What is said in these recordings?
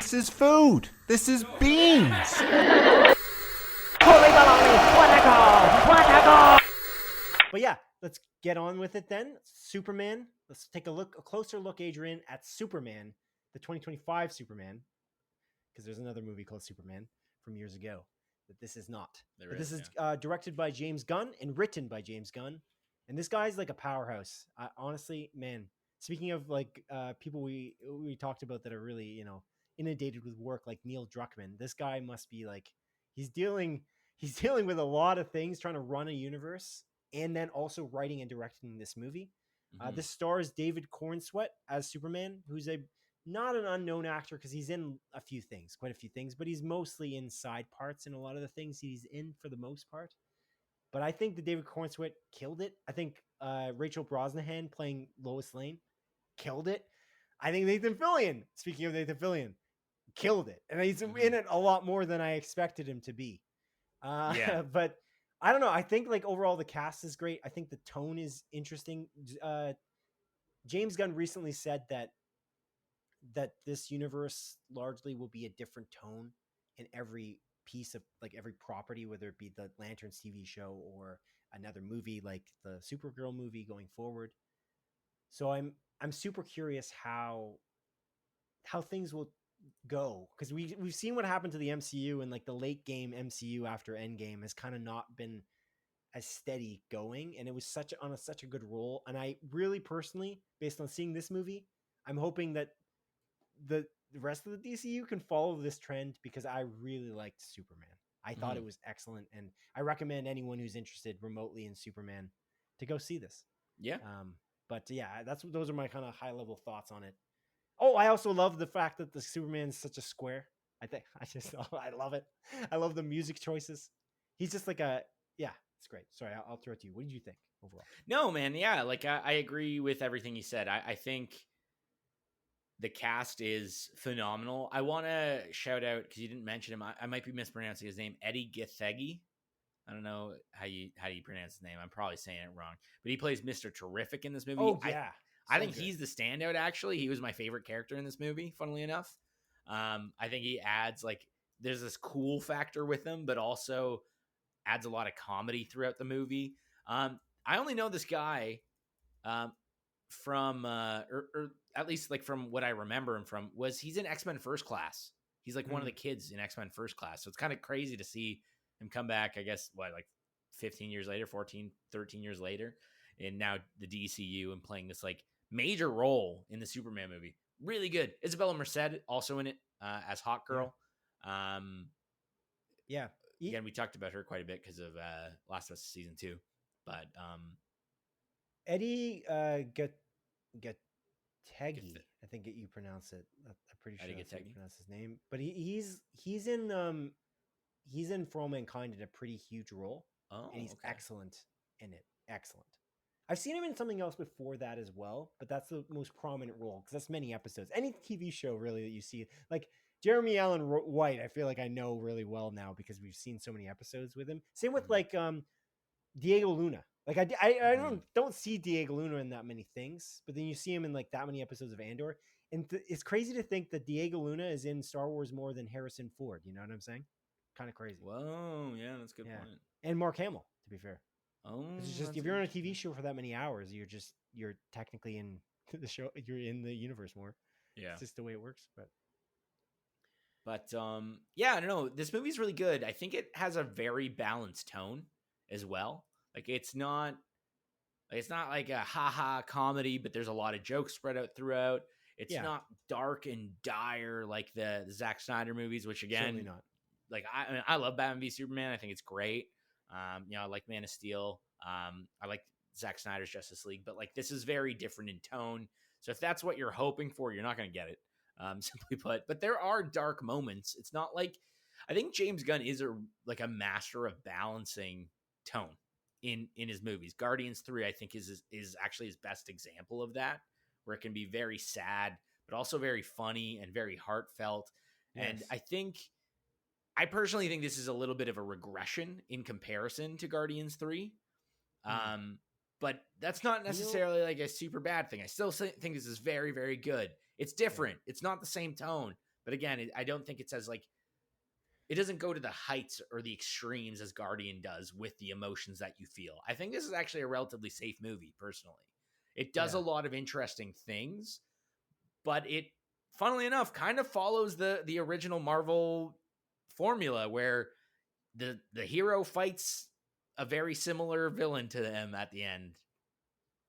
This is food. This is beans. Holy baloney! What a goal! What a goal! But yeah, let's get on with it then. Superman. Let's take a closer look, Adrian, at Superman, the 2025 Superman, because there's another movie called Superman from years ago that this is not. This is directed by James Gunn and written by James Gunn, and this guy's like a powerhouse. Honestly, man. Speaking of like people we talked about that are really inundated with work, like Neil Druckmann, this guy must be like he's dealing with a lot of things, trying to run a universe, and then also writing and directing this movie. This stars David Cornsweet as Superman, who's not an unknown actor because he's in quite a few things, but he's mostly in side parts in a lot of the things he's in for the most part. But I think that David Cornsweet killed it. I think Rachel Brosnahan playing Lois Lane killed it. I think Nathan Fillion, speaking of Nathan Fillion, killed it. And he's in it a lot more than I expected him to be. But I don't know. I think like overall the cast is great. I think the tone is interesting. James Gunn recently said that this universe largely will be a different tone in every piece of like every property, whether it be the Lanterns TV show or another movie like the Supergirl movie going forward. So I'm super curious how things will go, because we've seen what happened to the MCU, and like the late game MCU after Endgame has kind of not been as steady going, and it was such a good role. And I really personally, based on seeing this movie, I'm hoping that the rest of the DCU can follow this trend, because I really liked Superman. I thought it was excellent, and I recommend anyone who's interested remotely in Superman to go see this. Yeah. But yeah, those are my kind of high level thoughts on it. Oh, I also love the fact that the Superman is such a square. I love it. I love the music choices. He's just like it's great. Sorry, I'll throw it to you. What did you think overall? No, man. Yeah. Like I agree with everything you said. I think the cast is phenomenal. I want to shout out, because you didn't mention him. I might be mispronouncing his name, Eddie Gathegi. I don't know how you pronounce his name. I'm probably saying it wrong, but he plays Mr. Terrific in this movie. Oh yeah, I think he's the standout. Actually, he was my favorite character in this movie. Funnily enough, I think he adds like there's this cool factor with him, but also adds a lot of comedy throughout the movie. I only know this guy from or at least like from what I remember him from, was he's in X-Men First Class. He's like one of the kids in X-Men First Class. So it's kind of crazy to see him come back, I guess, like 15 years later, 14, 13 years later, and now the DCU, and playing this like major role in the Superman movie. Really good. Isabella Merced also in it as Hawk Girl. Yeah. Again, we talked about her quite a bit because of Last of Us season 2. But Eddie Gathegi, I think you pronounce it. I'm pretty sure that's how you pronounce his name. But he's in For All Mankind in a pretty huge role. Oh, and he's excellent in it. Excellent. I've seen him in something else before that as well, but that's the most prominent role, because that's many episodes. Any TV show really that you see, like Jeremy Allen White, I feel like I know really well now because we've seen so many episodes with him. Same with like Diego Luna. Like I don't see Diego Luna in that many things, but then you see him in like that many episodes of Andor, and it's crazy to think that Diego Luna is in Star Wars more than Harrison Ford. You know what I'm saying? Kind of crazy. Whoa, yeah, that's a good point. And Mark Hamill, to be fair. Oh, it's just if you're on a TV show for that many hours, you're technically in the show. You're in the universe more. Yeah, it's just the way it works. But yeah, I don't know. This movie's really good. I think it has a very balanced tone as well. Like it's not like a haha comedy, but there's a lot of jokes spread out throughout. It's not dark and dire like the Zack Snyder movies, which again, certainly not. Like I love Batman v Superman. I think it's great. I like Man of Steel. I like Zack Snyder's Justice League, but like this is very different in tone. So if that's what you're hoping for, you're not going to get it. Simply put, but there are dark moments. It's not like, I think James Gunn is a master of balancing tone in his movies. Guardians 3, I think is actually his best example of that, where it can be very sad, but also very funny and very heartfelt. Yes. And I personally think this is a little bit of a regression in comparison to Guardians 3. but that's not necessarily like a super bad thing. I still think this is very, very good. It's different. It's not the same tone, but again, I don't think it's as like, it doesn't go to the heights or the extremes as Guardian does with the emotions that you feel. I think this is actually a relatively safe movie, personally. It does a lot of interesting things, but it, funnily enough, kind of follows the original Marvel formula where the hero fights a very similar villain to them at the end.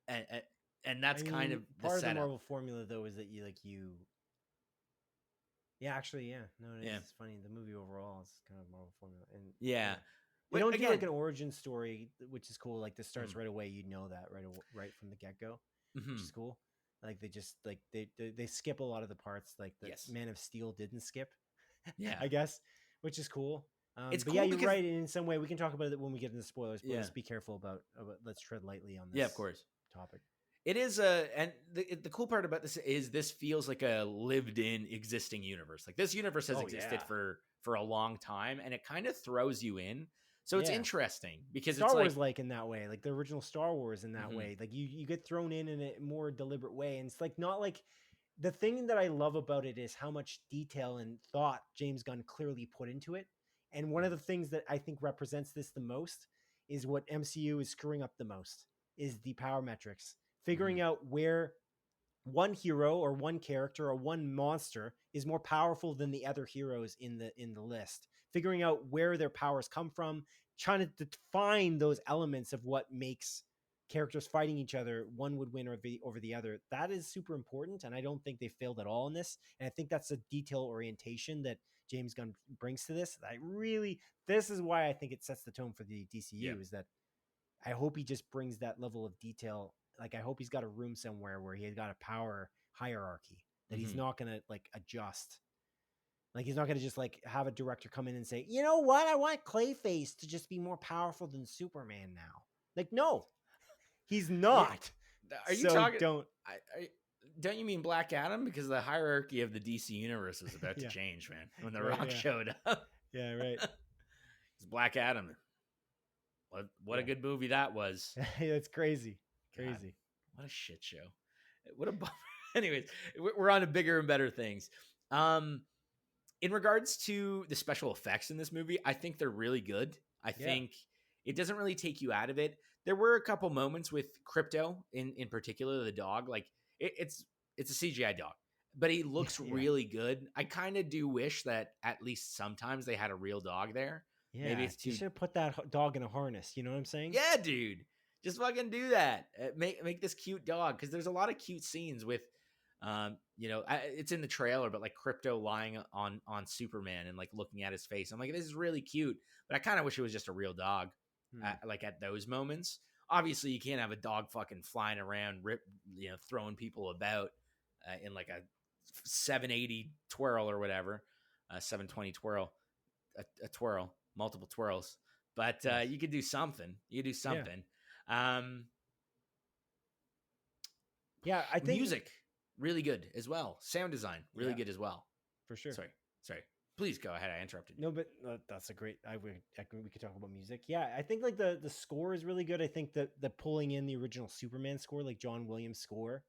And that's kind of the part of setup. the Marvel formula, though, is that you. Yeah, actually, yeah. No, it is. Yeah. It's funny. The movie overall is kind of Marvel formula, and Yeah. they But don't do again, like an origin story, which is cool. Like this starts right away. You know that right from the get go, which is cool. Like they just like they skip a lot of the parts like the Man of Steel didn't skip. Yeah. I guess, which is cool. It's but cool yeah, you're because- right. In some way, we can talk about it when we get into spoilers. But Yeah. let's be careful about. Let's tread lightly on this. Yeah, of course. Topic. It is and the cool part about this is this feels like a lived-in existing universe. Like this universe has existed for a long time, and it kind of throws you in. So it's interesting because Star it's Wars like in that way, like the original Star Wars in that way. Like you get thrown in a more deliberate way, and it's like not like the thing that I love about it is how much detail and thought James Gunn clearly put into it. And one of the things that I think represents this the most is what MCU is screwing up the most is the power metrics. Figuring out where one hero or one character or one monster is more powerful than the other heroes in the list. Figuring out where their powers come from, trying to define those elements of what makes characters fighting each other, one would win over the other. That is super important, and I don't think they failed at all in this. And I think that's a detail orientation that James Gunn brings to this. This is why I think it sets the tone for the DCU is that I hope he just brings that level of detail. Like I hope he's got a room somewhere where he's got a power hierarchy that he's not going to like adjust. Like he's not going to just like have a director come in and say, you know what? I want Clayface to just be more powerful than Superman now. Like, no, he's not. Are you talking? Don't you mean Black Adam? Because the hierarchy of the DC universe was about to change, man. When The Rock showed up. Yeah, right. It's Black Adam. What a good movie that was. That's crazy. God, crazy. What a shit show. What a bummer. Anyways, we're on to bigger and better things. In regards to the special effects in this movie, I think they're really good. I think it doesn't really take you out of it. There were a couple moments with Crypto in particular, the dog. Like it's a CGI dog, but he looks really good. I kind of do wish that at least sometimes they had a real dog there. Yeah, maybe it's too. You should have put that dog in a harness. You know what I'm saying? Yeah, dude. Just fucking do that. Make this cute dog, because there's a lot of cute scenes with, it's in the trailer, but like Crypto lying on Superman and like looking at his face. I'm like, this is really cute, but I kind of wish it was just a real dog. Like at those moments, obviously you can't have a dog fucking flying around, throwing people about in like a 780 twirl or whatever, 720 twirl, a twirl, multiple twirls. But you could do something. You could do something. Yeah, I think music really good as well. Sound design really good as well. For sure. Sorry. Please go ahead. I interrupted you. No, but that's a great. We could talk about music. Yeah, I think like the score is really good. I think that the pulling in the original Superman score, like John Williams' score,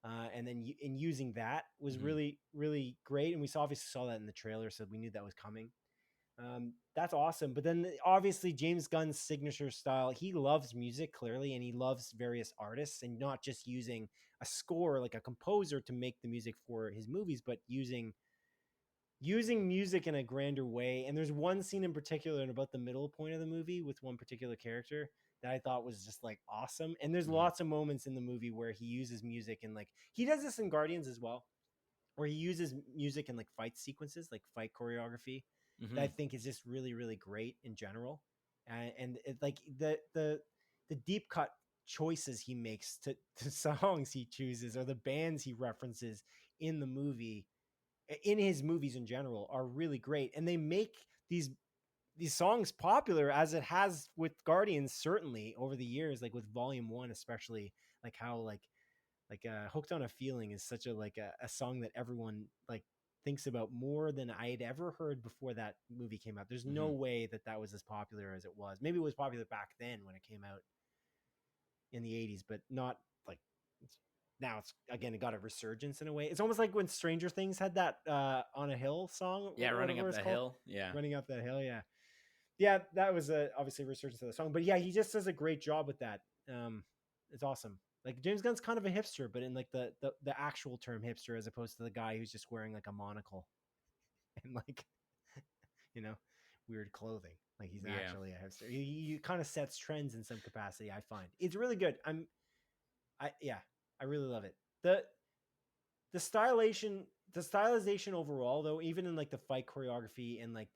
and then using that was really really great. And we obviously saw that in the trailer, so we knew that was coming. That's awesome. But then obviously James Gunn's signature style, he loves music clearly, and he loves various artists, and not just using a score like a composer to make the music for his movies, but using music in a grander way. And there's one scene in particular in about the middle point of the movie with one particular character that I thought was just like awesome. And there's lots of moments in the movie where he uses music, and like he does this in Guardians as well, where he uses music in like fight sequences, like fight choreography. That I think is just really, really great in general. And like the deep cut choices he makes to songs he chooses, or the bands he references in the movie, in his movies in general, are really great. And they make these songs popular, as it has with Guardians, certainly over the years, like with Volume 1, especially, like how like Hooked on a Feeling is such a song that everyone like thinks about more than I had ever heard before that movie came out. There's no way that was as popular as it was. Maybe it was popular back then when it came out. in the 80s, but not like now it's again it got a resurgence in a way. It's almost like when Stranger Things had that On a Hill song, Yeah, running whatever up it's the called. hill. Yeah. Running up that hill, yeah. Yeah, that was obviously a resurgence of the song. But yeah, he just does a great job with that. It's awesome. Like James Gunn's kind of a hipster, but in like the actual term hipster, as opposed to the guy who's just wearing like a monocle and like weird clothing. Like he's Yeah. actually a hipster. He kind of sets trends in some capacity. I find it's really good. I really love it. The stylization overall, though, even in like the fight choreography and like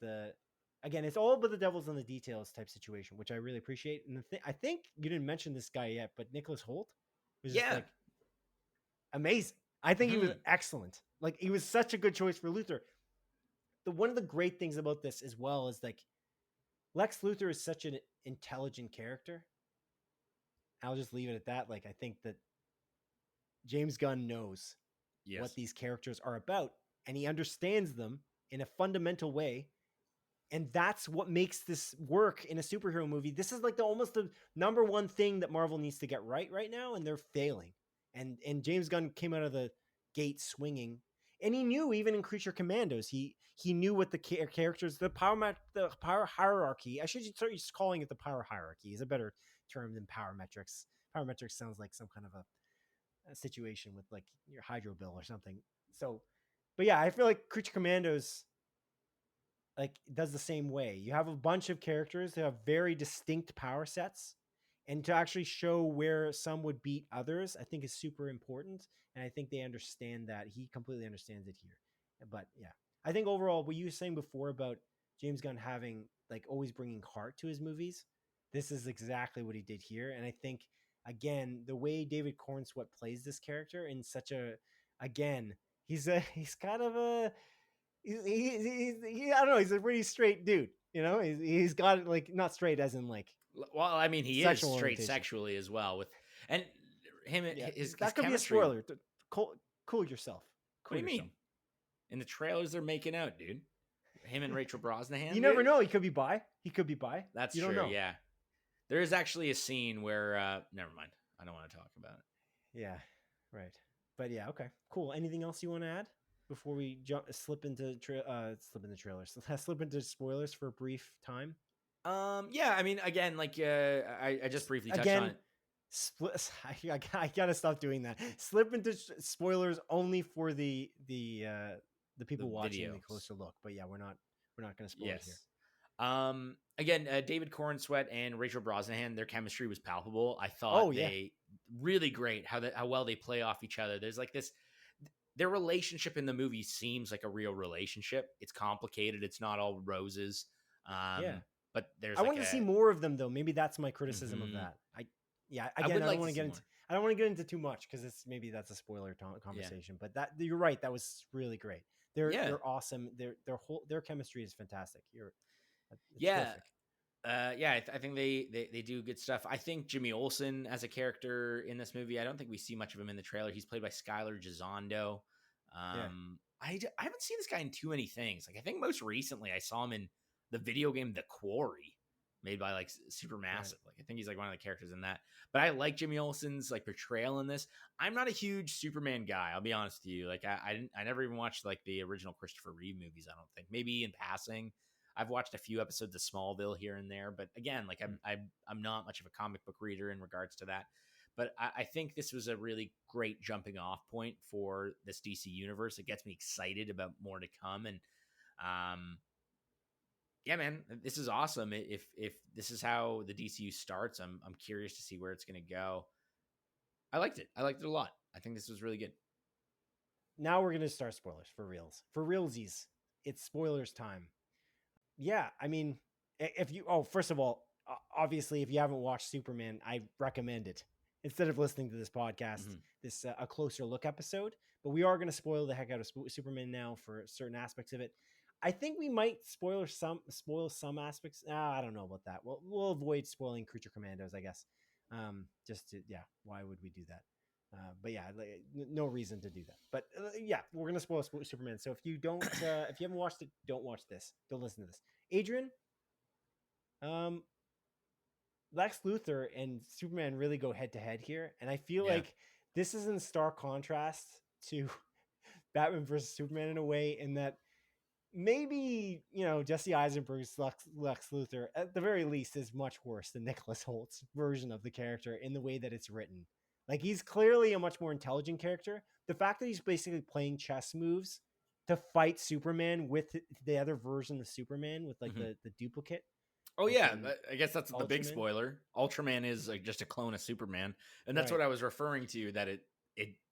again, it's all about the devil's in the details type situation, which I really appreciate. And I think you didn't mention this guy yet, but Nicholas Hoult was just Yeah. like amazing. I think he was Mhm. excellent. Like he was such a good choice for Luthor. One of the great things about this as well is like Lex Luthor is such an intelligent character. I'll just leave it at that. Like I think that James Gunn knows Yes. what these characters are about and he understands them in a fundamental way, and that's what makes this work in a superhero movie. This is like almost the number one thing that Marvel needs to get right now, and they're failing. And James Gunn came out of the gate swinging, and he knew even in Creature Commandos, he knew what the characters, the power hierarchy. I should start just calling it the power hierarchy. Is a better term than power metrics. Power metrics sounds like some kind of a situation with like your hydro bill or something. So, but yeah, I feel like Creature Commandos like does the same way. You have a bunch of characters that have very distinct power sets, and to actually show where some would beat others, I think is super important. And I think they understand that. He completely understands it here. But yeah, I think overall, what you were saying before about James Gunn having like always bringing heart to his movies, this is exactly what he did here. And I think again, the way David Cornsweet plays this character in such a, again, he's kind of a I don't know. He's a pretty straight dude. He's got like not straight as in like Well, I mean, he is sexual straight orientation. sexually as well. And him, Yeah, his that could chemistry. be a spoiler. Cool yourself. What do you mean? In the trailers, they're making out, dude. Him and Rachel Brosnahan. You never dude? know. He could be bi. He could be bi. That's you true. don't know. Yeah, there is actually a scene where. Never mind. I don't want to talk about it. Yeah, right. But yeah, okay, cool. Anything else you want to add before we slip into trailers? Slip into spoilers for a brief time. Yeah. I mean, again, like I just briefly touched on it. Split. I gotta stop doing that. Slip into spoilers only for the people watching the closer look. But yeah, we're not gonna spoil it here. Again, David Cornsweet and Rachel Brosnahan, their chemistry was palpable. I thought they really great how well they play off each other. There's like this, their relationship in the movie seems like a real relationship. It's complicated. It's not all roses. But there's. I want to see more of them though. Maybe that's my criticism of that. I don't want to get into. I don't want to get into too much because that's a spoiler conversation. But that you're right. That was really great. They're awesome. Their chemistry is fantastic. Terrific. I think they do good stuff. I think Jimmy Olsen as a character in this movie, I don't think we see much of him in the trailer. He's played by Skylar Gisondo. I haven't seen this guy in too many things. Like I think most recently I saw him in the video game The Quarry, made by like Supermassive. Right. Like I think he's like one of the characters in that. But I like Jimmy Olsen's like portrayal in this. I'm not a huge Superman guy. I'll be honest with you. Like I never even watched like the original Christopher Reeve movies. I don't think, maybe in passing. I've watched a few episodes of Smallville here and there, but again, like I'm not much of a comic book reader in regards to that. But I think this was a really great jumping off point for this DC universe. It gets me excited about more to come. And yeah, man, this is awesome. If this is how the DCU starts, I'm curious to see where it's going to go. I liked it. I liked it a lot. I think this was really good. Now we're going to start spoilers for reals. For realsies, it's spoilers time. Yeah, I mean, first of all, obviously, if you haven't watched Superman, I recommend it instead of listening to this podcast, this a closer look episode. But we are going to spoil the heck out of Superman now for certain aspects of it. I think we might spoil some aspects. I don't know about that. We'll avoid spoiling Creature Commandos, I guess. Why would we do that? But yeah, no reason to do that. But yeah, we're gonna spoil Superman. So if you don't, if you haven't watched it, don't watch this. Don't listen to this. Adrian, Lex Luthor and Superman really go head to head here, and I feel Yeah. like this is in stark contrast to Batman versus Superman in a way, in that maybe Jesse Eisenberg's Lex Luthor at the very least is much worse than Nicholas Holt's version of the character in the way that it's written. Like, he's clearly a much more intelligent character. The fact that he's basically playing chess moves to fight Superman with the other version of Superman, with like Mhm. the duplicate. Oh like yeah, in I guess that's the big Ultraman. spoiler. Ultraman is like just a clone of Superman, and that's Right. what I was referring to. That it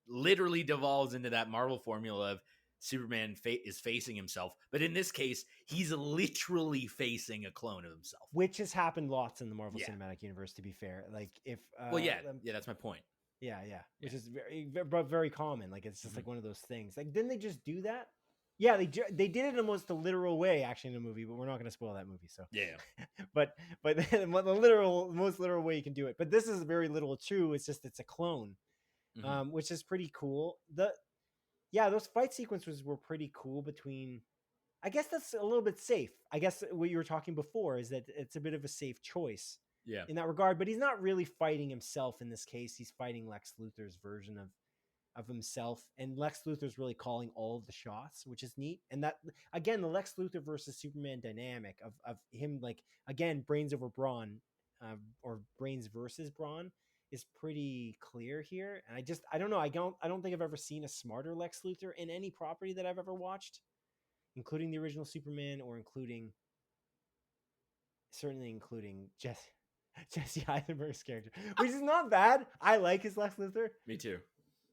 literally devolves into that Marvel formula of Superman is facing himself, but in this case, he's literally facing a clone of himself. Which has happened lots in the Marvel Yeah. Cinematic Universe, to be fair. Like, if Well, yeah, that's my point. yeah, which is very common. Like, it's just like one of those things. Like, didn't they just do that? Yeah, they did it in almost the literal way, actually, in the movie, but we're not going to spoil that movie. So Yeah. but the most literal way you can do it. But this is very literal too. It's just it's a clone, which is pretty cool. Those fight sequences were pretty cool between. I guess that's a little bit safe. I guess what you were talking before is that it's a bit of a safe choice. Yeah. In that regard, but he's not really fighting himself in this case. He's fighting Lex Luthor's version of himself, and Lex Luthor's really calling all of the shots, which is neat. And that, again, the Lex Luthor versus Superman dynamic of him, like, again, brains over brawn, or brains versus brawn, is pretty clear here. And I don't know. I don't think I've ever seen a smarter Lex Luthor in any property that I've ever watched, including the original Superman, or certainly including Jesse Eisenberg's character, which is not bad. I like his Lex Luthor. Me too.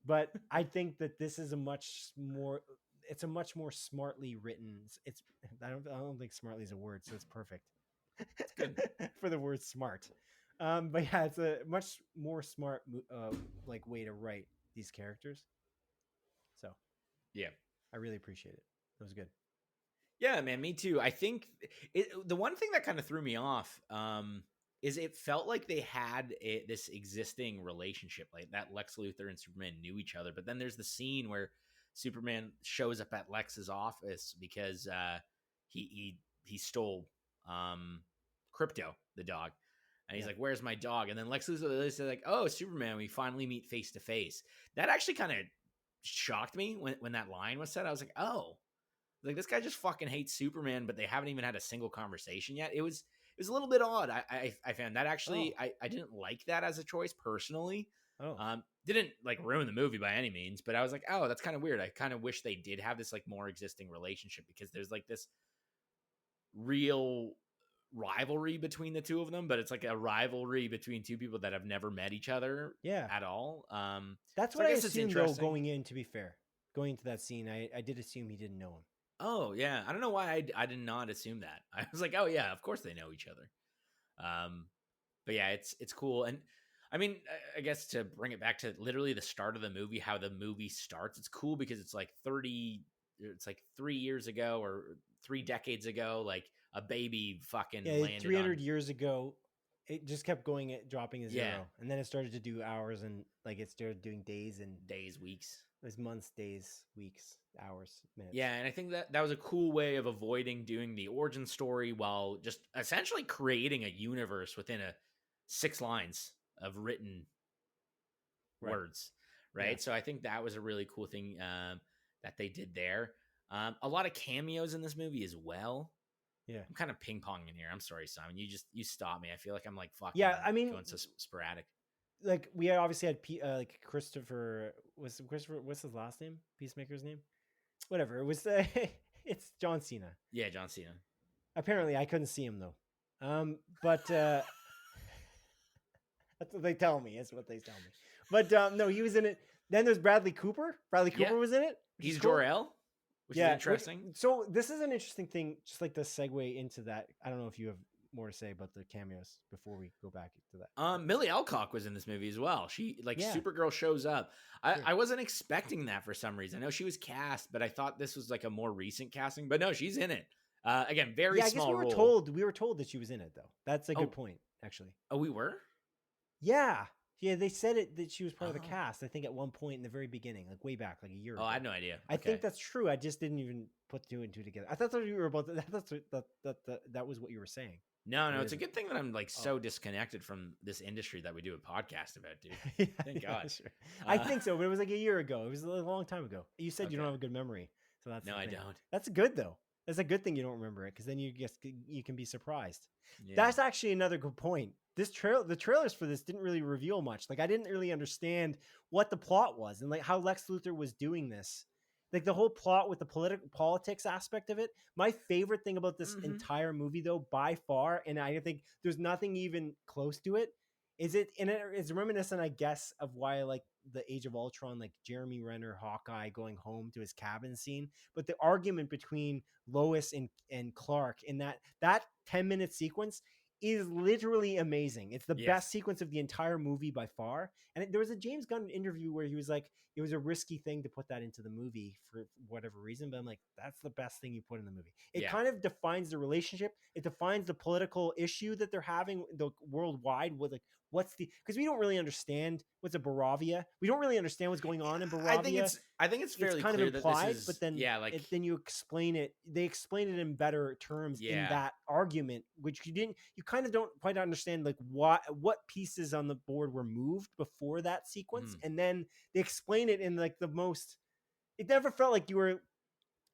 But I think that this is a much more smartly written. I don't think smartly is a word, so it's perfect. It's good for the word smart. But yeah, it's a much more smart like way to write these characters. So yeah, I really appreciate it. It was good. Yeah, man, me too. I think the one thing that kind of threw me off is it felt like they had this existing relationship, like that Lex Luthor and Superman knew each other. But then there's the scene where Superman shows up at Lex's office because he stole Crypto, the dog. And he's like, "Where's my dog?" And then Lex Luthor says, like, "Oh, Superman, we finally meet face to face." That actually kind of shocked me when that line was said. I was like, "Oh, like this guy just fucking hates Superman," but they haven't even had a single conversation yet. It was a little bit odd. I found that actually. I didn't like that as a choice personally. Didn't like ruin the movie by any means, but I was like, oh, that's kind of weird. I kind of wish they did have this like more existing relationship, because there's like this real rivalry between the two of them, but it's like a rivalry between two people that have never met each other at all. That's so what I guess assumed though going in, to be fair. Going into that scene, I did assume he didn't know him. Oh yeah, I don't know why I did not assume that. I was like, oh yeah, of course they know each other. But yeah, it's cool. And I mean, I guess to bring it back to literally the start of the movie, how the movie starts, it's cool because it's like 3 years ago or 3 decades ago, like a baby fucking landed 300 years ago. It just kept going, dropping a zero, and then it started to do hours, and like it started doing days, weeks. It was months, days, weeks, hours, minutes. Yeah, and I think that was a cool way of avoiding doing the origin story while just essentially creating a universe within 6 lines of written words, right? Yeah. So I think that was a really cool thing that they did there. A lot of cameos in this movie as well. Yeah, I'm kind of ping ponging here. I'm sorry, Simon. You stop me. I feel like I'm like fucking. Yeah, I mean, going so sporadic. Like we obviously had like Christopher. What's his last name? Peacemaker's name? Whatever. It was. It's John Cena. Yeah, John Cena. Apparently, I couldn't see him though. But that's what they tell me. Is what they tell me. But no, he was in it. Then there's Bradley Cooper. Bradley Cooper was in it. He's Jor-El. Which is interesting. So this is an interesting thing, just like the segue into that. I don't know if you have more to say about the cameos before we go back to that. Millie Alcock was in this movie as well. She Supergirl shows up. I wasn't expecting that for some reason. I know she was cast, but I thought this was like a more recent casting. But no, she's in it. Again, very small role. We were told that she was in it though. That's a good point, actually. Oh, we were? Yeah. Yeah, they said that she was part of the cast, I think, at one point in the very beginning, like way back, like a year ago. I had no idea. I think that's true. I just didn't even put 2 and 2 together. I thought that you were about that was what you were saying. No, Or it's is a it? good thing that I'm like Oh. so disconnected from this industry that we do a podcast about, dude. Yeah, Thank yeah, God. sure. I think so, but it was like a year ago. It was a long time ago. You said you don't Okay. have a good memory, so that's No, the I thing. don't. That's good though. That's a good thing you don't remember it because then you can be surprised. Yeah. That's actually another good point. The trailers for this didn't really reveal much. Like I didn't really understand what the plot was and like how Lex Luthor was doing this. Like the whole plot with the politics aspect of it. My favorite thing about this Mhm. entire movie, though, by far, and I think there's nothing even close to it, is it and it is reminiscent, I guess, of why I like the Age of Ultron, like Jeremy Renner, Hawkeye going home to his cabin scene. But the argument between Lois and Clark in that 10-minute sequence is literally amazing. It's the best Yes. sequence of the entire movie by far. And there was a James Gunn interview where he was like, it was a risky thing to put that into the movie for whatever reason. But I'm like, that's the best thing you put in the movie. It Yeah. kind of defines the relationship. It defines the political issue that they're having the worldwide with like, what's the, because we don't really understand what's a Barovia. We don't really understand what's going on in Barovia. I think it's fairly Kind of clear that this implied, is but then like then you explain it. They explain it in better terms in yeah. that argument, which you kind of don't quite understand like what pieces on the board were moved before that sequence, Mhm. and then they explain it in like the most. It never felt like they were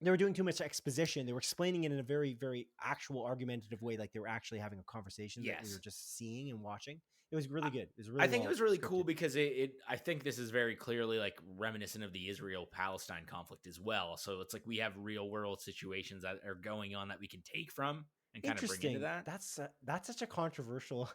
doing too much exposition. They were explaining it in a very, very actual argumentative way, like they were actually having a conversation that we were Yes. just seeing and watching. It was really good. It was I really think it well was really scripted. cool because I think this is very clearly like reminiscent of the Israel-Palestine conflict as well. So it's like we have real world situations that are going on that we can take from and kind of bring into Interesting. that. That's such a controversial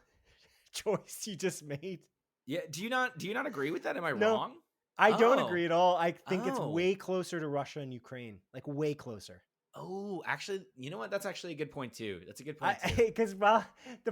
choice you just made. Yeah. Do you not agree with that? Am I No, wrong? I don't Oh. agree at all. I think it's Oh. way closer to Russia and Ukraine, like way closer. Oh, actually, you know what? That's actually a good point too. That's a good I point too. because the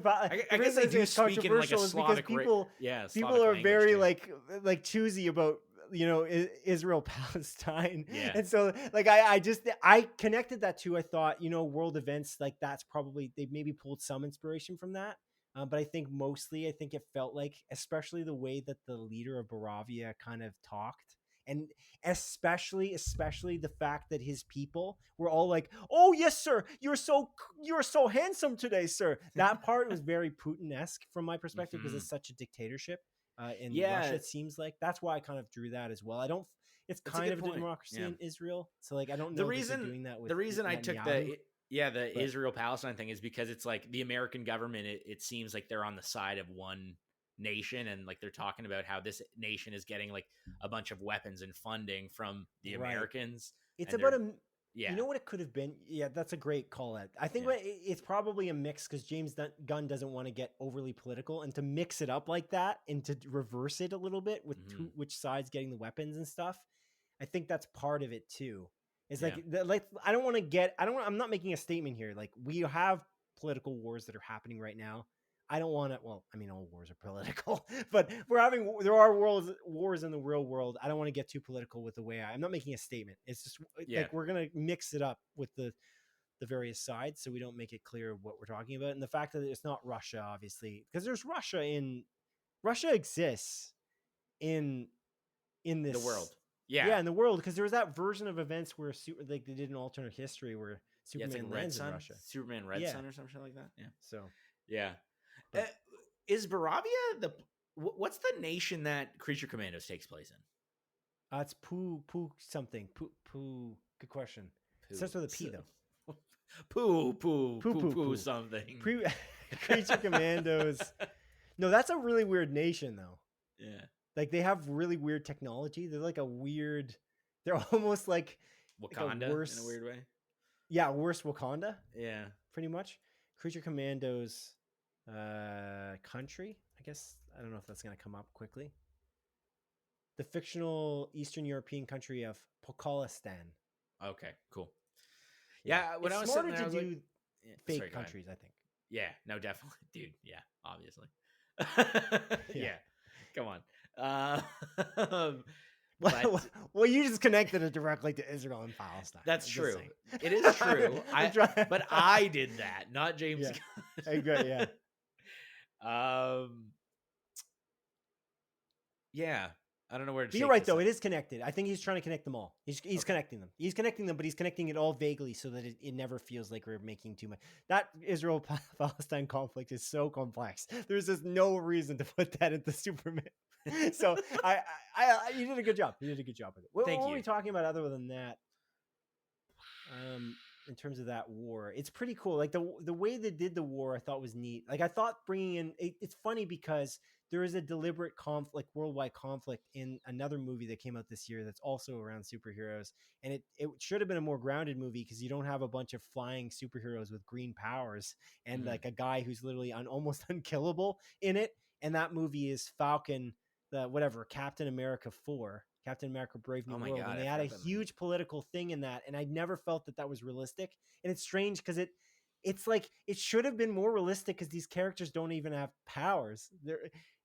I guess reason they I say do it's speak in like a controversial is because Slavic, people Slavic are language very too. like choosy about Israel Palestine, Yeah. and so like I connected that to, I thought, world events, like that's probably they maybe pulled some inspiration from that. But I think mostly, I think it felt like, especially the way that the leader of Barovia kind of talked, and especially the fact that his people were all like, "Oh yes, sir, you're so handsome today, sir." That part was very Putin-esque from my perspective because Mhm. it's such a dictatorship in Russia. Yeah, It seems like that's why I kind of drew that as well. I don't. It's that's a kind good of a point. democracy Yeah. in Israel, so like I don't The know that they're reason doing that with the reason I took Netanyahu, the but Israel Palestine thing is because it's like the American government. It seems like they're on the side of one nation, and like they're talking about how this nation is getting like a bunch of weapons and funding from the right. Americans, It's and about they're a. You yeah know what it could have been? Yeah, that's a great call. Ed. I think yeah it's probably a mix because James Gunn doesn't want to get overly political, and to mix it up like that and to reverse it a little bit with hmm which side's getting the weapons and stuff. I think that's part of it too. It's yeah like I don't want to get. I don't. I'm not making a statement here. Like we have political wars that are happening right now. I don't want to. Well, I mean, all wars are political, but there are wars in the real world. I don't want to get too political with the way I'm not making a statement. It's just yeah like we're gonna mix it up with the various sides, so we don't make it clear what we're talking about. And the fact that it's not Russia, obviously, because there's Russia exists in the this, world yeah yeah, in the world, because there was that version of events where like they did an alternate history where yeah it's like Superman Red lands in Sun, Russia. Superman Red Yeah, Sun or something like that. so Yeah. Uh, but is Baravia what's the nation that Creature Commandos takes place in? it's poo something poo. Good question. It Poo. starts with a P though. Poo Poo. something. Pre- Creature Commandos. No, that's a really weird nation though. Yeah. Like they have really weird technology. They're like a weird. They're almost like a Wakanda worse. in a weird way. Yeah, worse Wakanda, Yeah. pretty much. Creature Commandos, country. I guess I don't know if that's gonna come up quickly. The fictional Eastern European country of Pokalistan. Okay, cool. Yeah, Yeah, when it's I was smarter sitting there, I to was like, do yeah, fake sorry, go ahead. countries, I think. Yeah, no, definitely. Dude, yeah, obviously. Yeah. Yeah. Come on. But Well, you just connected it directly to Israel and Palestine. that's I'm just true. saying. It is true. I'm trying- But I did that, not James Yeah. Gunn. I agree, yeah. Yeah. I don't know where to But you're shake right, this though. up. It is connected. I think he's trying to connect them all. He's Okay. connecting them. He's connecting them, but he's connecting it all vaguely so that it never feels like we're making too much. That Israel-Palestine conflict is so complex. There's just no reason to put that into Superman. So you did a good job. You did a good job with it. Thank What were you. we talking about other than that? In terms of that war, it's pretty cool. Like the way they did the war, I thought was neat. Like I thought bringing in, it's funny because there is a deliberate conflict, worldwide conflict in another movie that came out this year that's also around superheroes, and it should have been a more grounded movie because you don't have a bunch of flying superheroes with green powers and like a guy who's literally almost unkillable in it. And that movie is Falcon, Captain America 4. Captain America Brave New Oh my World, God, and I they had a forgot that movie. huge political thing in that, and I never felt that was realistic. And it's strange because it's like it should have been more realistic because these characters don't even have powers.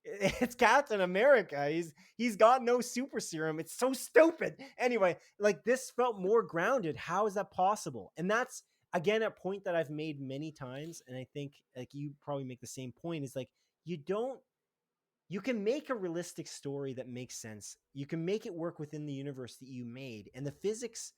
It's Captain America. He's got no super serum. It's so stupid. Anyway, like this felt more grounded. How is that possible? And that's again a point that I've made many times, and I think like you probably make the same point. Is like you can make a realistic story that makes sense. You can make it work within the universe that you made, and the physics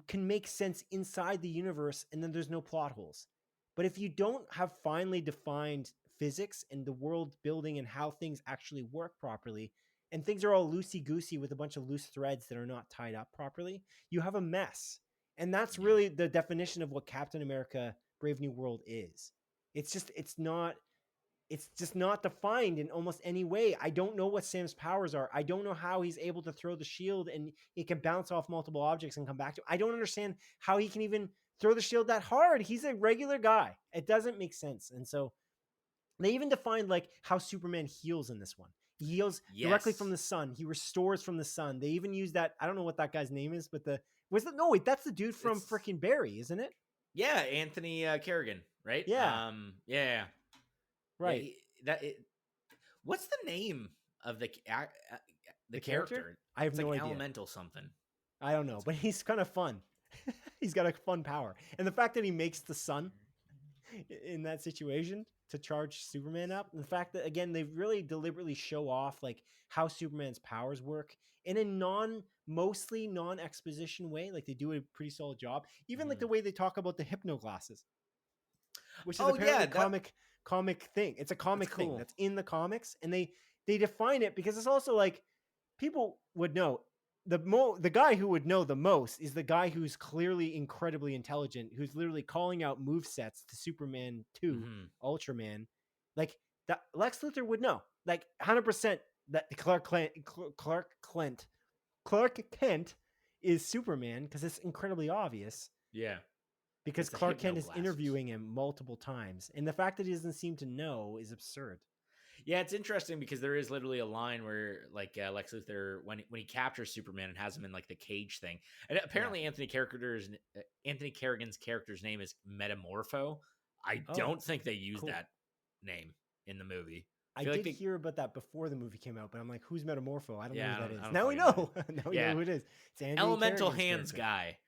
can make sense inside the universe, and then there's no plot holes. But if you don't have finely defined physics and the world building and how things actually work properly, and things are all loosey goosey with a bunch of loose threads that are not tied up properly, you have a mess. And that's Yeah. really the definition of what Captain America Brave New World is. It's just not defined in almost any way. I don't know what Sam's powers are. I don't know how he's able to throw the shield and it can bounce off multiple objects and come back to him. I don't understand how he can even throw the shield that hard. He's a regular guy. It doesn't make sense. And so they even defined like how Superman heals in this one. He heals directly from the sun. He restores from the sun. They even use that. I don't know what that guy's name is, but that's the dude from freaking Barry, isn't it? Yeah, Anthony Kerrigan, right? Yeah. Yeah. Right. What's the name of the The character? character? I have It's like no idea. Elemental something. I don't know, but he's kind of fun. He's got a fun power. And the fact that he makes the sun in that situation to charge Superman up, and the fact that again they really deliberately show off like how Superman's powers work in a mostly non-exposition way. Like they do a pretty solid job. Even like the way they talk about the hypno glasses, which is apparently comic thing. It's a comic thing that's in the comics, and they define it because it's also like people would know the guy who would know the most is the guy who's clearly incredibly intelligent, who's literally calling out move sets to Superman 2, Ultraman. Like that Lex Luthor would know, like 100% that Clark Kent is Superman because it's incredibly obvious. Yeah. Because Clark Kent is interviewing him multiple times, and the fact that he doesn't seem to know is absurd. Yeah, it's interesting because there is literally a line where like Lex Luthor when he captures Superman and has him in like the cage thing, and apparently Anthony Kerrigan's character's name is Metamorpho. I don't think they used that name in the movie. I did hear about that before the movie came out, but I'm like, who's Metamorpho? I don't know who that is. Now we know. Now we know who it is. It's Anthony Elemental Kerrigan's Hands character. guy.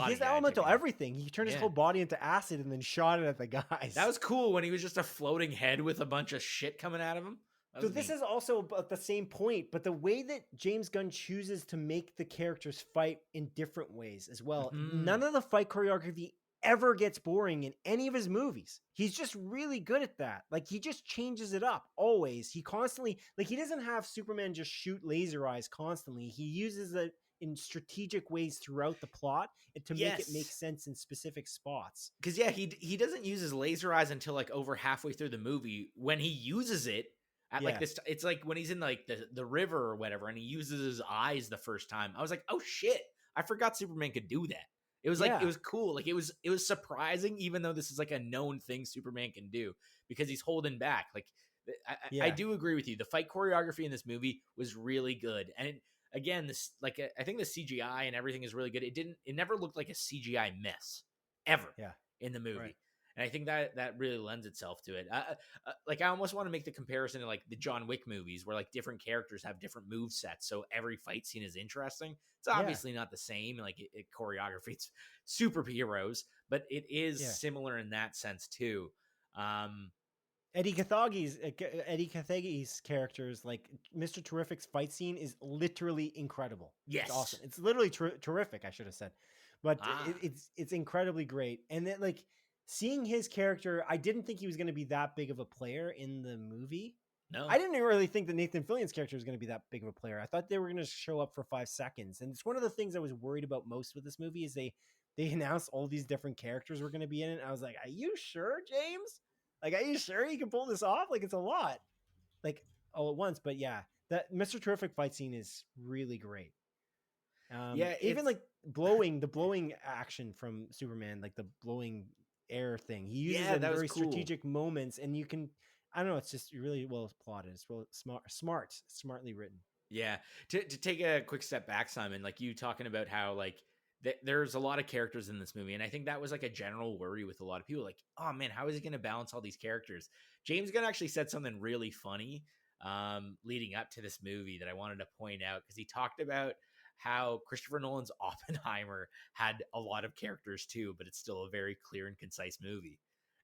His elemental everything. He turned his whole body into acid and then shot it at the guys. That was cool when he was just a floating head with a bunch of shit coming out of him. So this is also about the same point, but the way that James Gunn chooses to make the characters fight in different ways as well. None of the fight choreography ever gets boring in any of his movies. He's just really good at that. Like he just changes it up always. He constantly, like he doesn't have Superman just shoot laser eyes constantly. He uses it in strategic ways throughout the plot and to make it make sense in specific spots. Because he doesn't use his laser eyes until like over halfway through the movie. When he uses it at like this, it's like when he's in like the river or whatever, and he uses his eyes the first time. I was like, oh shit, I forgot Superman could do that. It was like it was cool. Like it was surprising, even though this is like a known thing Superman can do because he's holding back. Like I do agree with you. The fight choreography in this movie was really good, and again, this like I think the CGI and everything is really good. It never looked like a CGI mess ever in the movie. Right. And I think that really lends itself to it. Like I almost want to make the comparison to like the John Wick movies where like different characters have different move sets. So every fight scene is interesting. It's obviously not the same. Like choreography, it's superheroes, but it is similar in that sense too. Eddie Cathagi's characters, like Mr. Terrific's fight scene, is literally incredible. It's awesome. Yes. It's literally terrific. I should have said, but Ah, it's incredibly great. And then like seeing his character, I didn't think he was going to be that big of a player in the movie. no. I didn't really think that Nathan Fillion's character was going to be that big of a player. I thought they were going to show up for 5 seconds, and it's one of the things I was worried about most with this movie is they announced all these different characters were going to be in it. I was like, are you sure, James? Like, are you sure you can pull this off? Like, it's a lot, like all at once. But yeah, that Mr. Terrific fight scene is really great. Yeah, Even it's like the blowing action from Superman, like the blowing air thing, he uses yeah, it in that was very cool. strategic moments, and you can, I don't know, it's just really well plotted. It's well smartly written. Yeah. To take a quick step back, Simon, like you talking about how like there's a lot of characters in this movie, and I think that was like a general worry with a lot of people. Like, oh man, how is he going to balance all these characters? James Gunn actually said something really funny leading up to this movie that I wanted to point out because he talked about how Christopher Nolan's Oppenheimer had a lot of characters too, but it's still a very clear and concise movie.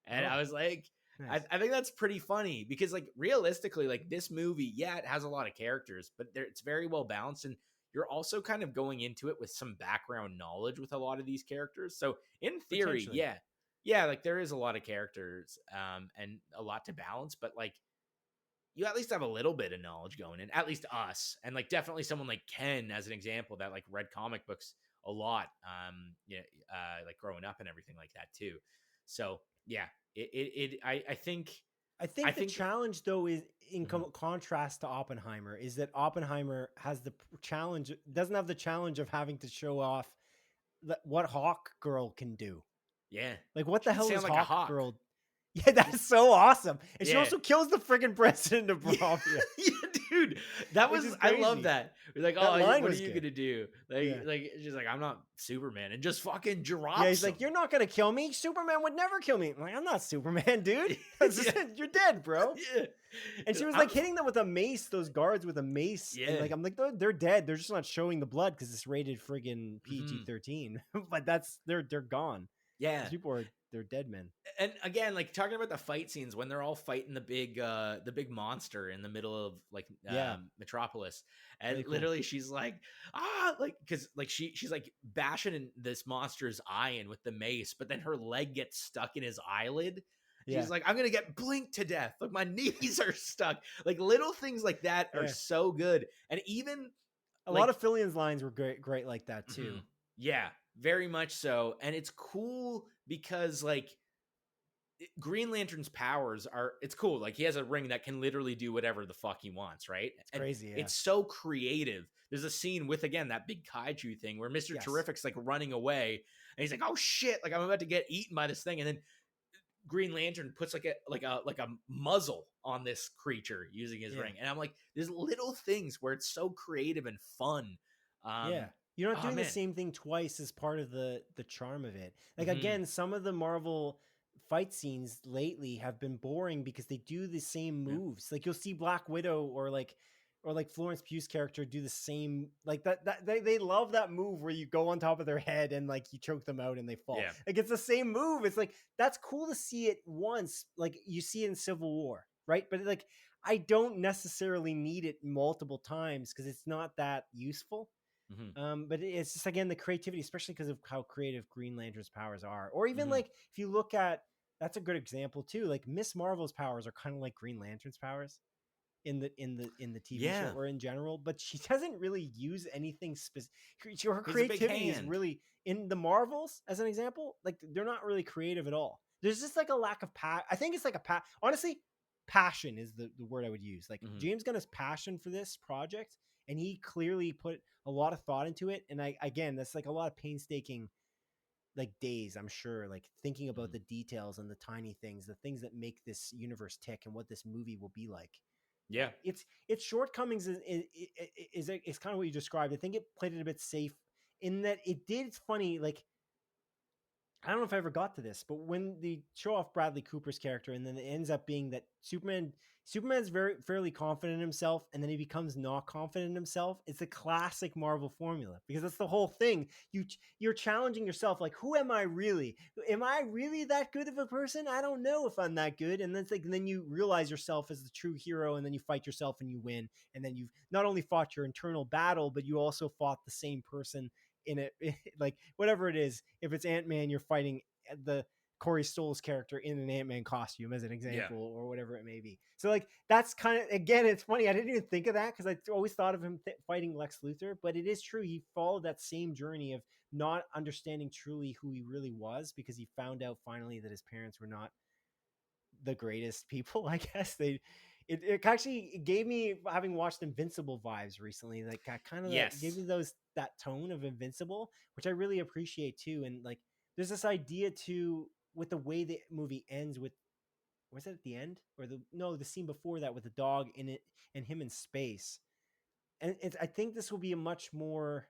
And I Oh, was like, nice. I think that's pretty funny because, like, realistically, like this movie, yeah, it has a lot of characters, but it's very well balanced, and you're also kind of going into it with some background knowledge with a lot of these characters. So, in theory, Potentially. yeah, like there is a lot of characters, and a lot to balance, but like you at least have a little bit of knowledge going in, at least us, and like definitely someone like Ken as an example that like read comic books a lot, like growing up and everything like that too. So yeah, I think I I think the think challenge, though, is in Mhm. contrast to Oppenheimer, is that Oppenheimer has the challenge, doesn't have the challenge of having to show off what Hawk Girl can do. Yeah, Like, what she the can hell sound is like a Hawk hawk. Girl? Yeah, that's so awesome. And she Yeah. also kills the friggin' president of Yeah, Barovia, yeah, dude, that which was is I love crazy. that. We're like, That oh, line what are was you good. gonna do? Yeah. Like she's like, I'm not Superman, and just fucking Yeah, he's drops him. like, you're not gonna kill me. Superman would never kill me. I'm like, I'm not Superman, dude. Yeah, You're dead, bro. yeah. And she was I'm like hitting them with a mace, those guards with a mace. And yeah. like, I'm like, they're dead. They're just not showing the blood because it's rated friggin' Mhm. PG-13. But they're gone. Yeah. Those people they're dead men. And again, like talking about the fight scenes when they're all fighting the big monster in the middle of like Yeah. Metropolis, and Really cool. literally she's like like because like she's like bashing in this monster's eye in with the mace, but then her leg gets stuck in his eyelid. Yeah. She's like, I'm gonna get blinked to death. Like my knees are stuck. Like little things like that are Yeah. so good, and even A like lot of Fillion's lines were great like that too. mhm, yeah, very much so, and it's cool because like Green Lantern's powers are it's cool. Like he has a ring that can literally do whatever the fuck he wants, right? It's And crazy, yeah. it's so creative. There's a scene with again that big kaiju thing where Mr. Yes. Terrific's like running away and he's like, "Oh shit, like I'm about to get eaten by this thing." And then Green Lantern puts like a muzzle on this creature using his Yeah. ring. And I'm like, there's little things where it's so creative and fun. Yeah. You're not Oh doing the man. same thing twice as part of the charm of it. Like Mhm. again, some of the Marvel fight scenes lately have been boring because they do the same Yeah. moves. Like you'll see Black Widow or like Florence Pugh's character do the same like that they love that move where you go on top of their head and like you choke them out and they fall. Yeah. Like it's the same move. It's like that's cool to see it once. Like you see it in Civil War, right? But like I don't necessarily need it multiple times because it's not that useful. Mhm. But it's just again the creativity, especially because of how creative Green Lantern's powers are. Or even Mhm. like if you look at that's a good example too. Like Miss Marvel's powers are kind of like Green Lantern's powers in the TV show Yeah. or in general, but she doesn't really use anything specific. Her He has a big creativity is hand. really in the Marvels, as an example, like they're not really creative at all. There's just like a lack of I think it's like honestly, passion is the word I would use. Like Mhm. James Gunn has passion for this project, and he clearly put a lot of thought into it. And again, that's like a lot of painstaking like days, I'm sure, like thinking about Mhm. the details and the tiny things, the things that make this universe tick and what this movie will be like. Yeah. Its shortcomings is kind of what you described. I think it played it a bit safe in that it did. It's funny, like I don't know if I ever got to this, but when they show off Bradley Cooper's character, and then it ends up being that Superman's very fairly confident in himself, and then he becomes not confident in himself. It's a classic Marvel formula because that's the whole thing. You're challenging yourself, like, who am I really? Am I really that good of a person? I don't know if I'm that good. And then you realize yourself as the true hero, and then you fight yourself and you win. And then you've not only fought your internal battle, but you also fought the same person in it, like whatever it is. If it's Ant-Man, you're fighting the Corey Stoll's character in an Ant-Man costume, as an example, or whatever it may be. So like that's kind of, again, it's funny. I didn't even think of that because I always thought of him fighting Lex Luthor, but it is true. He followed that same journey of not understanding truly who he really was, because he found out finally that his parents were not the greatest people. I guess it actually gave me, having watched Invincible, vibes recently. Like kind of gave me that tone of Invincible, which I really appreciate too. And like there's this idea too with the way the movie ends with, was it at the end or the scene before that with the dog in it and him in space. And I think this will be a much more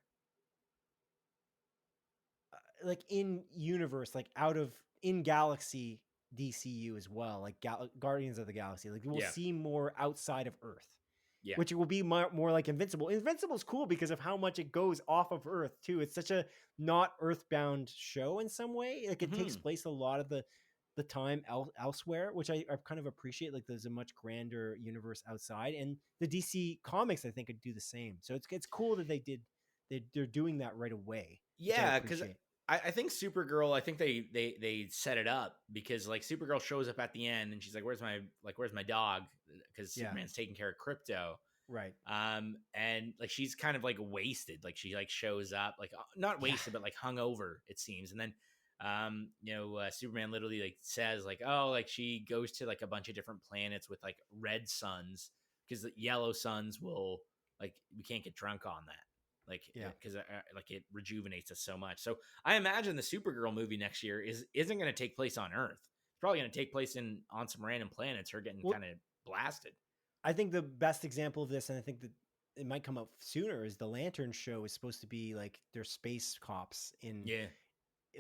like in universe, like out of in galaxy DCU as well, like Guardians of the Galaxy. Like we'll see more outside of Earth, which will be more like Invincible. Invincible's cool because of how much it goes off of Earth too. It's such a not Earthbound show in some way. Like it takes place a lot of the time elsewhere, which I kind of appreciate. Like there's a much grander universe outside, and the DC comics I think could do the same. So it's cool that they're doing that right away. Yeah, because I think Supergirl, I think they set it up because like Supergirl shows up at the end and she's like, where's my dog? Because Superman's taking care of Crypto. Right. And like she's kind of like wasted. Like she like shows up, like not wasted, but like hungover, it seems. And then Superman literally like says like, oh, like she goes to like a bunch of different planets with like red suns because the yellow suns will, like, we can't get drunk on that. Like, because like it rejuvenates us so much. So I imagine the Supergirl movie next year isn't going to take place on Earth. It's probably going to take place on some random planets. Her getting kind of blasted. I think the best example of this, and I think that it might come up sooner, is the Lantern show is supposed to be like their space cops in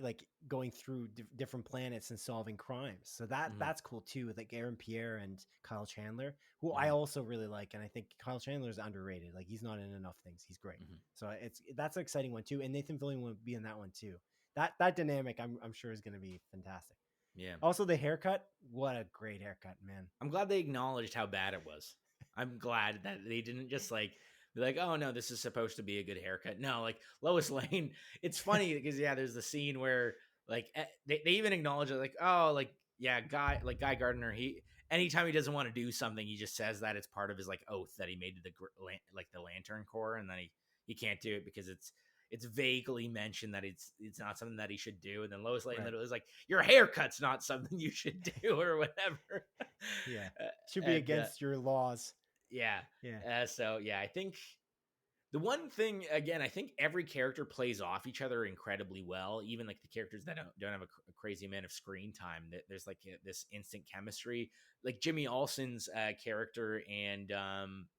like going through different planets and solving crimes. So that's cool too, with like Aaron Pierre and Kyle Chandler, who I also really like. And I think Kyle Chandler is underrated. Like he's not in enough things. He's great. So that's an exciting one too. And Nathan Fillion will be in that one too. That dynamic I'm sure is going to be fantastic. Yeah. Also the haircut. What a great haircut, man. I'm glad they acknowledged how bad it was. I'm glad that they didn't just like be like, oh no, this is supposed to be a good haircut. No, like Lois Lane. It's funny because there's the scene where like they even acknowledge it, like, oh, like Guy Gardner. He anytime he doesn't want to do something, he just says that it's part of his like oath that he made to the Lantern Corps, and then he can't do it because it's vaguely mentioned that it's not something that he should do. And then Lois Lane literally is like, your haircut's not something you should do or whatever. Should be against your laws. So I think the one thing, again, I think every character plays off each other incredibly well. Even like the characters that don't have a crazy amount of screen time, that there's like this instant chemistry. Like Jimmy Olsen's character and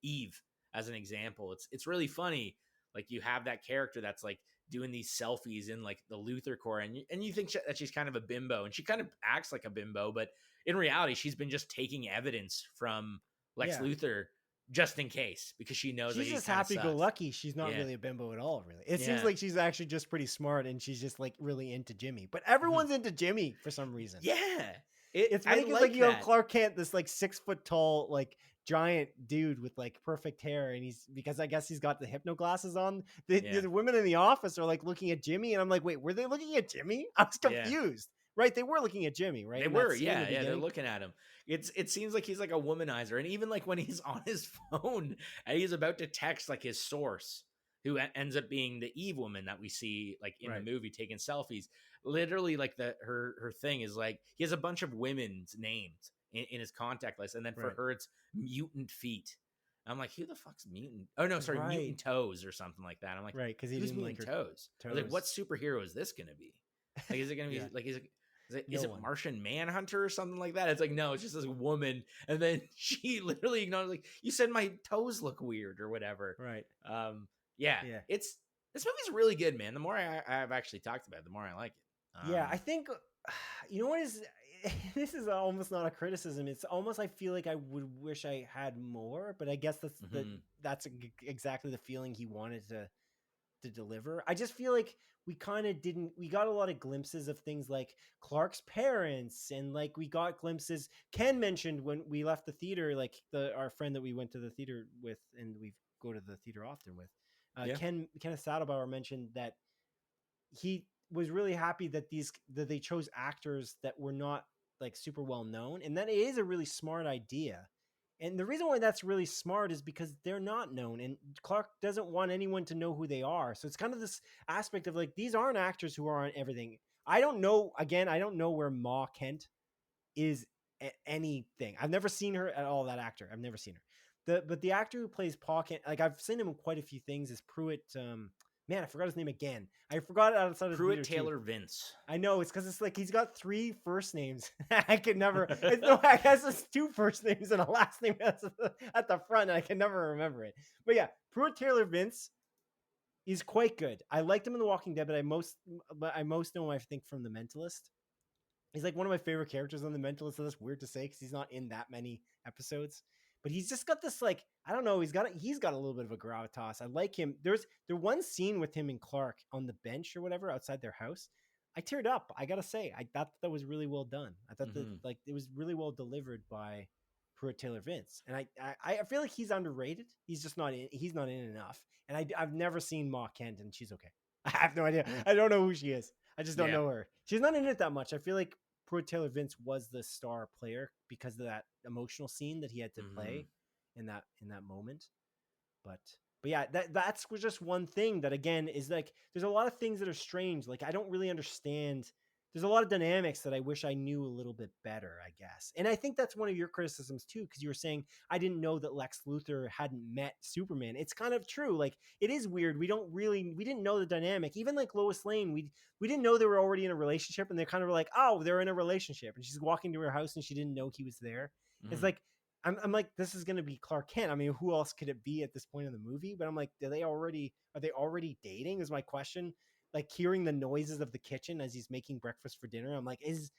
Eve, as an example, it's really funny. Like you have that character that's like doing these selfies in like the Luthor Corps, and you think that she's kind of a bimbo, and she kind of acts like a bimbo, but in reality, she's been just taking evidence from Lex Luthor just in case, because she knows she's just happy-go-lucky. She's not really a bimbo at all, really. It seems like she's actually just pretty smart, and she's just like really into Jimmy. But everyone's into Jimmy for some reason. It's like you have Clark Kent, this like 6 foot tall, like giant dude with like perfect hair, and because I guess he's got the hypno glasses on. The women in the office are like looking at Jimmy, and I'm like, wait, were they looking at Jimmy? I was confused. Right, they were looking at Jimmy, right? They were, they're looking at him. It seems like he's like a womanizer, and even like when he's on his phone and he's about to text like his source, who ends up being the Eve woman that we see like in the movie taking selfies. Literally, like her thing is like he has a bunch of women's names in his contact list, and then for her it's Mutant Feet. I'm like, who the fuck's Mutant? Oh no, sorry, Mutant Toes or something like that. I'm like, because he didn't like toes. I was like, what superhero is this going to be? Like, is it going to be like is it Martian Manhunter or something like that? It's like, no, it's just this woman. And then she literally acknowledged, like, you said my toes look weird or whatever. Right. This movie's really good, man. The more I've actually talked about it, the more I like it. Yeah, I think you know what is this is almost not a criticism. It's almost I feel like I would wish I had more, but I guess Mhm. that's exactly the feeling he wanted to deliver. I just feel like we kind of didn't. We got a lot of glimpses of things like Clark's parents, and like we got glimpses. Ken mentioned when we left the theater, like our friend that we went to the theater with, and we go to the theater often with. Yeah. Kenneth Saddlebauer mentioned that he was really happy that they chose actors that were not like super well known, and that is a really smart idea. And the reason why that's really smart is because they're not known, and Clark doesn't want anyone to know who they are. So it's kind of this aspect of like these aren't actors who are on everything. I don't know. Again, I don't know where Ma Kent is anything. I've never seen her at all. That actor, I've never seen her. But the actor who plays Paul Kent, like I've seen him in quite a few things, is Pruitt. Man, I forgot his name again. I forgot it outside of the Pruitt theater too. Taylor Vince. I know it's because it's like he's got 3 first names. I could never. It's no, I guess it's 2 first names and a last name that's at the front. And I can never remember it. But yeah, Pruitt Taylor Vince is quite good. I liked him in The Walking Dead, but I most know him I think from The Mentalist. He's like one of my favorite characters on The Mentalist. So that's weird to say because he's not in that many episodes. But he's just got this like I don't know. He's got a little bit of a gravitas. I like him. There one scene with him and Clark on the bench or whatever outside their house. I teared up. I gotta say, I thought that was really well done. I thought that Mhm. like it was really well delivered by Pruitt Taylor Vince, and I feel like he's underrated. He's just not in. He's not in enough. And I've never seen Ma Kent, and she's okay. I have no idea. I don't know who she is. I just don't Yeah. know her. She's not in it that much. I feel like Pruitt Taylor Vince was the star player because of that emotional scene that he had to Mhm. play in that moment. But but yeah, that's just one thing that again is like there's a lot of things that are strange. Like I don't really understand. There's a lot of dynamics that I wish I knew a little bit better, I guess. And I think that's one of your criticisms too, because you were saying I didn't know that Lex Luthor hadn't met Superman. It's kind of true. Like it is weird. We didn't know the dynamic. Even like Lois Lane, we didn't know they were already in a relationship, and they kind of were like, oh, they're in a relationship, and she's walking to her house and she didn't know he was there. It's Mhm. like I'm like, this is gonna be Clark Kent. I mean, who else could it be at this point in the movie? But I'm like, are they already dating? Is my question. Like hearing the noises of the kitchen as he's making breakfast for dinner. I'm like, is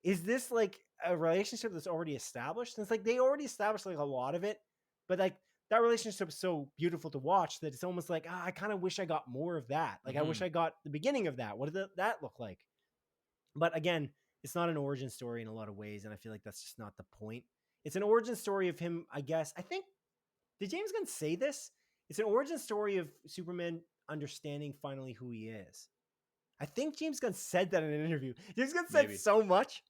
this like a relationship that's already established? And it's like they already established like a lot of it, but like that relationship is so beautiful to watch that it's almost like I kind of wish I got more of that. Like I wish Mhm. I got the beginning of that. What did that look like? But again, it's not an origin story in a lot of ways, and I feel like that's just not the point. It's an origin story of him, I guess. I think did James Gunn say this? It's an origin story of Superman understanding finally who he is. I think James Gunn said that in an interview. James Gunn said Maybe. so much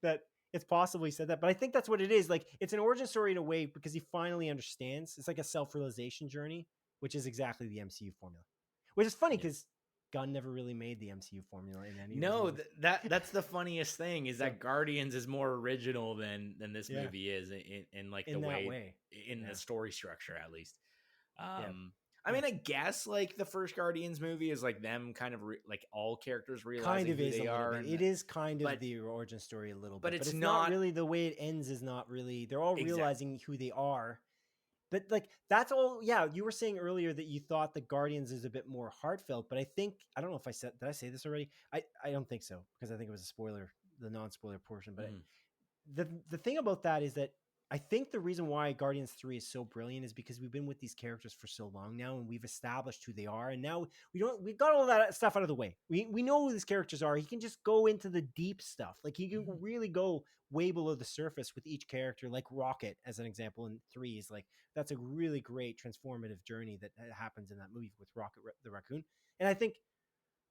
that it's possible he said that, but I think that's what it is. Like it's an origin story in a way because he finally understands. It's like a self-realization journey, which is exactly the MCU formula. Which is funny Yeah. because Gunn never really made the MCU formula in any of his No, movies. that's the funniest thing is So that Guardians is more original than this yeah, movie is in like the in that way way. in Yeah. the story structure at least. Yeah. I Yeah. mean, I guess like the first Guardians movie is like them kind of like all characters Kind realizing of who is a they little are, bit. and It is kind of but the origin story a little but bit, but it's it's not not really the way it ends is not really they're all exactly. realizing who they are. But like that's all yeah, you were saying earlier that you thought the Guardians is a bit more heartfelt, but I don't know if I said did I say this already? I don't think so because I think it was a spoiler, the non-spoiler portion, but Mhm. the thing about that is that I think the reason why Guardians 3 is so brilliant is because we've been with these characters for so long now and we've established who they are and now we've got all that stuff out of the way. We know who these characters are. He can just go into the deep stuff. Like he can Mhm. really go way below the surface with each character like Rocket as an example in 3 is like that's a really great transformative journey that happens in that movie with Rocket the raccoon. And I think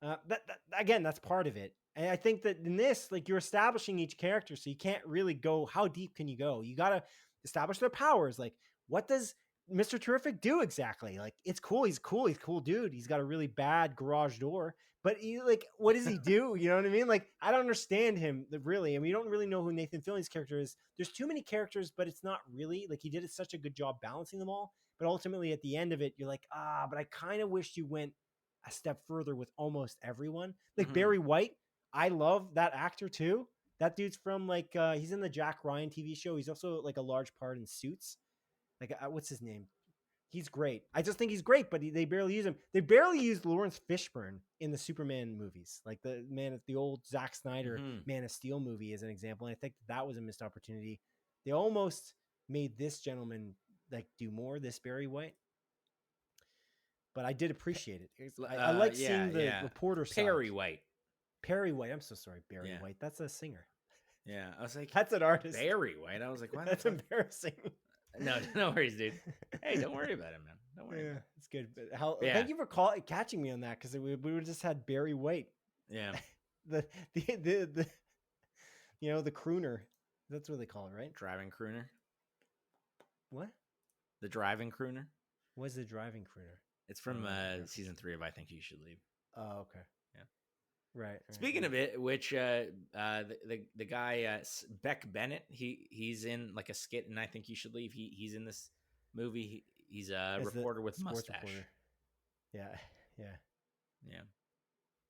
that again, that's part of it. And I think that in this, like you're establishing each character, so you can't really go. How deep can you go? You got to establish their powers. Like, what does Mister Terrific do exactly? Like, it's cool. He's cool. He's a cool dude. He's got a really bad garage door, but like, what does he do? You know what I mean? Like, I don't understand him really. I mean, you don't really know who Nathan Fillion's character is. There's too many characters, but it's not really like he did such a good job balancing them all. But ultimately, at the end of it, you're like, but I kind of wish you went a step further with almost everyone. Like Mhm. Barry White, I love that actor too. That dude's from like he's in the Jack Ryan TV show. He's also like a large part in Suits. Like what's his name? He's great. I just think he's great, but they barely use him. They barely used Lawrence Fishburne in the Superman movies, like the old Zack Snyder Mhm. Man of Steel movie as an example. And I think that was a missed opportunity. They almost made this gentleman like do more. This Barry White, but I did appreciate it. I like Yeah, seeing the yeah. reporter Perry side. White. Perry White. I'm so sorry, Barry Yeah. White. That's a singer. Yeah. I was like, That's an artist. Barry White. I was like, why the That's fuck? embarrassing. No, no worries, dude. Hey, don't worry about it, man. Don't worry. Yeah, About it's good. But how? Yeah. Thank you for catching me on that because we would just had Barry White, it. Yeah. the the crooner. That's what they call it, right? Driving crooner. What? The driving crooner. What's the driving crooner? It's from Okay. season 3 of I Think You Should Leave. Oh, okay. Yeah. Right. Speaking of it, which the guy Beck Bennett, he's in like a skit, and I Think You Should Leave. He's in this movie. He's a As the reporter with sports mustache. reporter. Yeah, yeah. Yeah.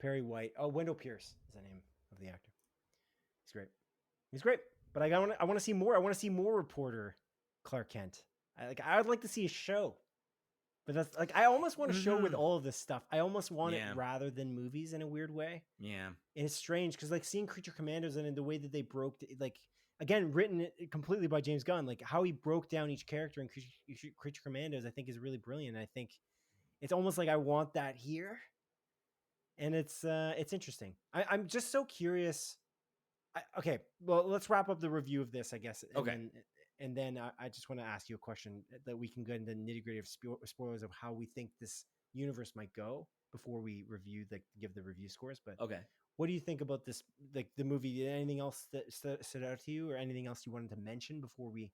Perry White. Oh, Wendell Pierce is the name of the actor. He's great. He's great. But I want to see more. I want to see more reporter Clark Kent. I would like to see a show. But that's like I almost want a show with all of this stuff. I almost want it rather than movies in a weird way. Yeah. And it's strange because like seeing Creature Commandos and in the way that they broke like again written completely by James Gunn, like how he broke down each character in Creature Commandos, I think is really brilliant. I think it's almost like I want that here. And it's interesting. I'm just so curious. Okay, well, let's wrap up the review of this, I guess. Okay. And then I just want to ask you a question that we can get into nitty gritty of spoilers of how we think this universe might go before we give the review scores. But Okay. what do you think about this, like the movie? Anything else that stood out to you, or anything else you wanted to mention before we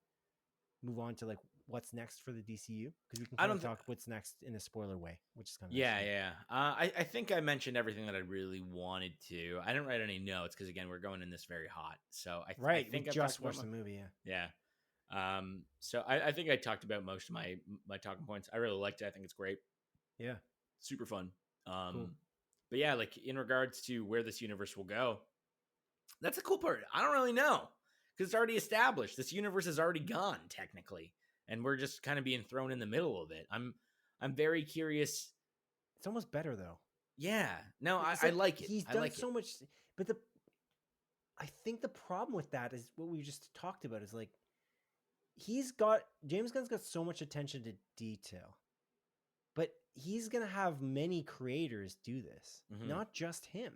move on to like what's next for the DCU? Because we can kind of talk what's next in a spoiler way, which is kind of yeah. I think I mentioned everything that I really wanted to. I didn't write any notes because again we're going in this very hot. So I think I just watched the movie. Yeah. So I think I talked about most of my talking points. I really liked it. I think it's great. Yeah. Super fun. Cool. But yeah, like in regards to where this universe will go, that's a cool part. I don't really know because it's already established. This universe is already gone technically, and we're just kind of being thrown in the middle of it. I'm very curious. It's almost better though. Yeah. No, I like it. He's done so much, but I think the problem with that is what we just talked about is like James Gunn's got so much attention to detail, but he's going to have many creators do this, not just him.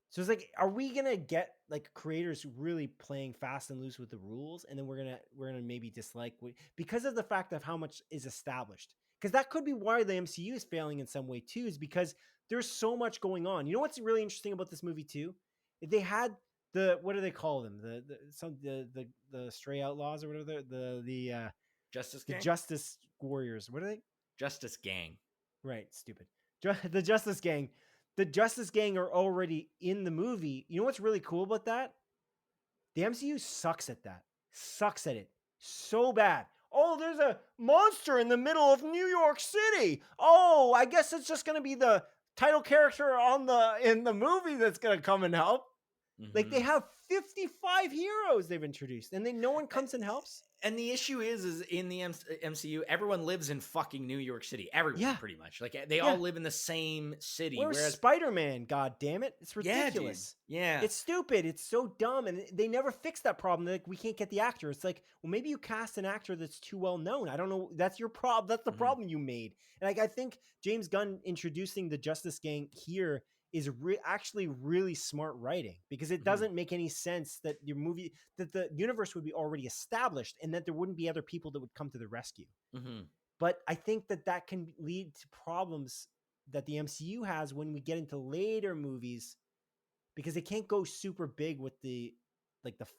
So it's like, are we going to get like creators really playing fast and loose with the rules? And then we're going to maybe dislike because of the fact of how much is established, because that could be why the MCU is failing in some way too, is because there's so much going on. You know, what's really interesting about this movie too? They had what do they call them? The stray outlaws or whatever. The Justice Gang? The Justice Warriors. What are they? Justice Gang. Right. Stupid. The Justice Gang. The Justice Gang are already in the movie. You know what's really cool about that? The MCU sucks at that. Sucks at it so bad. Oh, there's a monster in the middle of New York City. Oh, I guess it's just going to be the title character in the movie that's going to come and help. Like they have 55 heroes they've introduced, and no one comes and helps. And the issue is in the MCU, everyone lives in fucking New York City. Everyone, pretty much. Like they all live in the same city. Whereas Spider-Man, god damn it, it's ridiculous. Yeah, it's stupid. It's so dumb, and they never fix that problem. They're like, we can't get the actor. It's like, well, maybe you cast an actor that's too well known. I don't know. That's your problem. That's the problem you made. And like, I think James Gunn introducing the Justice Gang here is actually really smart writing, because it doesn't make any sense that that the universe would be already established and that there wouldn't be other people that would come to the rescue. But I think that can lead to problems that the MCU has when we get into later movies, because they can't go super big with the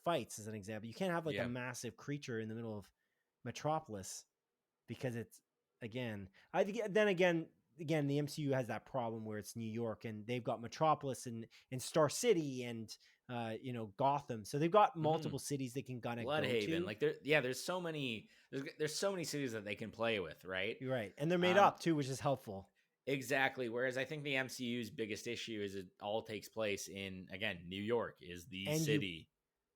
fights, as an example. You can't have a massive creature in the middle of Metropolis, because it's again, the MCU has that problem where it's New York and they've got Metropolis and Star City and Gotham. So they've got multiple cities they can go Bloodhaven. to. Like there's so many cities that they can play with, right? You're right. And they're made up too, which is helpful. Exactly. Whereas I think the MCU's biggest issue is it all takes place in, again, New York is the city.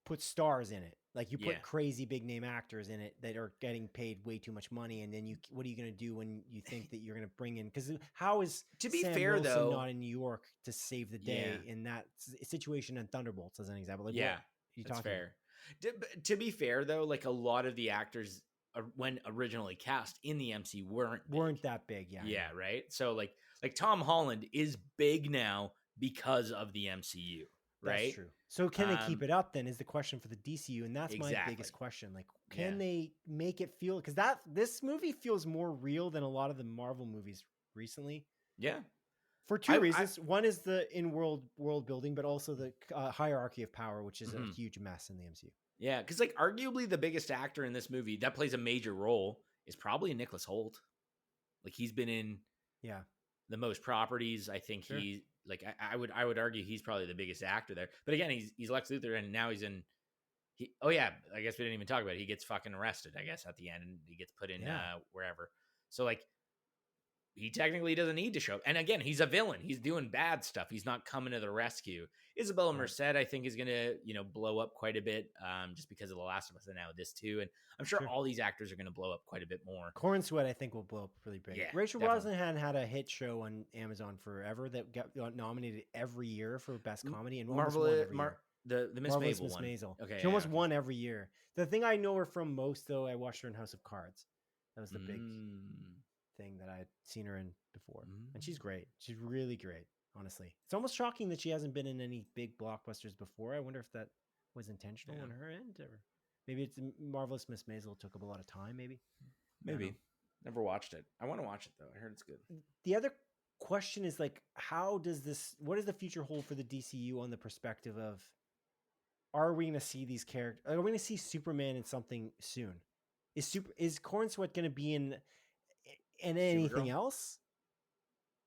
put stars in it. Like you put Yeah. crazy big name actors in it that are getting paid way too much money, and then what are you going to do when you think that you're going to bring in? Because how is To be Sam fair, Wilson though, not in New York to save the day Yeah. in that situation in Thunderbolts as an example? Like, what yeah, are you that's talking about? fair. To be fair, though, like a lot of the actors when originally cast in the MC weren't big. That big, yeah. I Yeah, know. right. So like Tom Holland is big now because of the MCU, That's right? true. So can they keep it up then is the question for the DCU, and that's my Exactly. biggest question. Like, Yeah. can they make it feel, because this movie feels more real than a lot of the Marvel movies recently Yeah. for two I reasons. One is the world building, but also the hierarchy of power, which is a Mhm. huge mess in the MCU. Yeah, because like arguably the biggest actor in this movie that plays a major role is probably Nicholas Hoult. Like he's been in Yeah, the most properties. I think Sure. he like I would argue he's probably the biggest actor there. But again, he's Lex Luthor, and now he's in. Oh yeah, I guess we didn't even talk about it. He gets fucking arrested, I guess, at the end, and he gets put in Yeah. wherever. So like he technically doesn't need to show up. And again, he's a villain. He's doing bad stuff. He's not coming to the rescue. Isabella Right. Merced, I think, is gonna, blow up quite a bit, just because of The Last of Us and now this too. And I'm sure Sure. all these actors are gonna blow up quite a bit more. Corn Sweat, I think, will blow up really big. Yeah, Rachel definitely. Brosnahan had a hit show on Amazon forever that got nominated every year for best comedy, and almost won every year. The Miss Marvelous Maisel Miss one. Maisel. Okay, She almost won every year. The thing I know her from most, though, I watched her in House of Cards. That was the big thing that I'd seen her in before. And she's great. She's really great, honestly. It's almost shocking that she hasn't been in any big blockbusters before. I wonder if that was intentional on her end, or maybe it's Marvelous Miss Maisel took up a lot of time, maybe. Maybe. Never watched it. I want to watch it though. I heard it's good. The other question is like, what does the future hold for the DCU on the perspective of, are we going to see these characters? Are we going to see Superman in something soon? Is Corn Sweat going to be in anything Supergirl? else?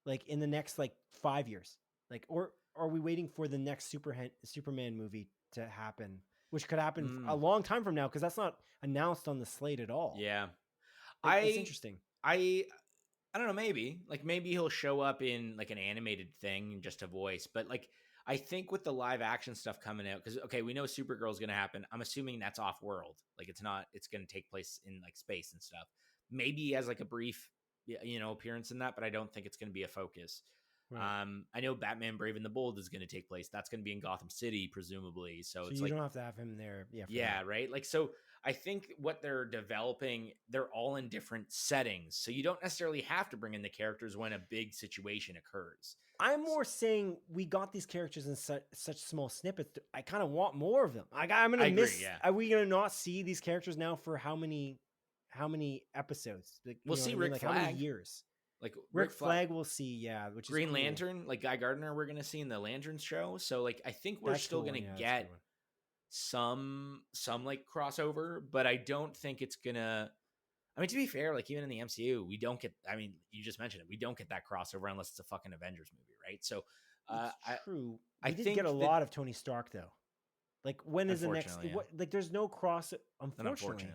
Like in the next 5 years? Like, or are we waiting for the next Superman movie to happen, which could happen a long time from now, because that's not announced on the slate at all. Yeah. It's interesting. I don't know, maybe he'll show up in like an animated thing just to voice, but like I think with the live action stuff coming out, because okay, we know Supergirl's gonna happen. I'm assuming that's off world. Like it's gonna take place in like space and stuff. Maybe he has like a brief appearance in that, but I don't think it's gonna be a focus. Right. I know Batman Brave and the Bold is going to take place. That's going to be in Gotham City, presumably. So it's you like, don't have to have him there. Yeah, right. Like, so I think what they're developing, they're all in different settings. So you don't necessarily have to bring in the characters when a big situation occurs. I'm more saying we got these characters in such small snippets. I kind of want more of them. I'm going to miss. Agree, yeah. Are we going to not see these characters now for how many episodes? Like, we'll see Rick Flag. How many years? Like Rick Flag we'll see, yeah. Which is Green cool. Lantern, like Guy Gardner, we're gonna see in the Lanterns show. So like I think we're still gonna get some like crossover, but I don't think it's gonna. I mean, to be fair, like even in the MCU, we don't get. I mean, you just mentioned it. We don't get that crossover unless it's a fucking Avengers movie, right? So it's true. I did think get a lot of Tony Stark though. Like when is the next? Yeah. Like there's no cross. Unfortunately.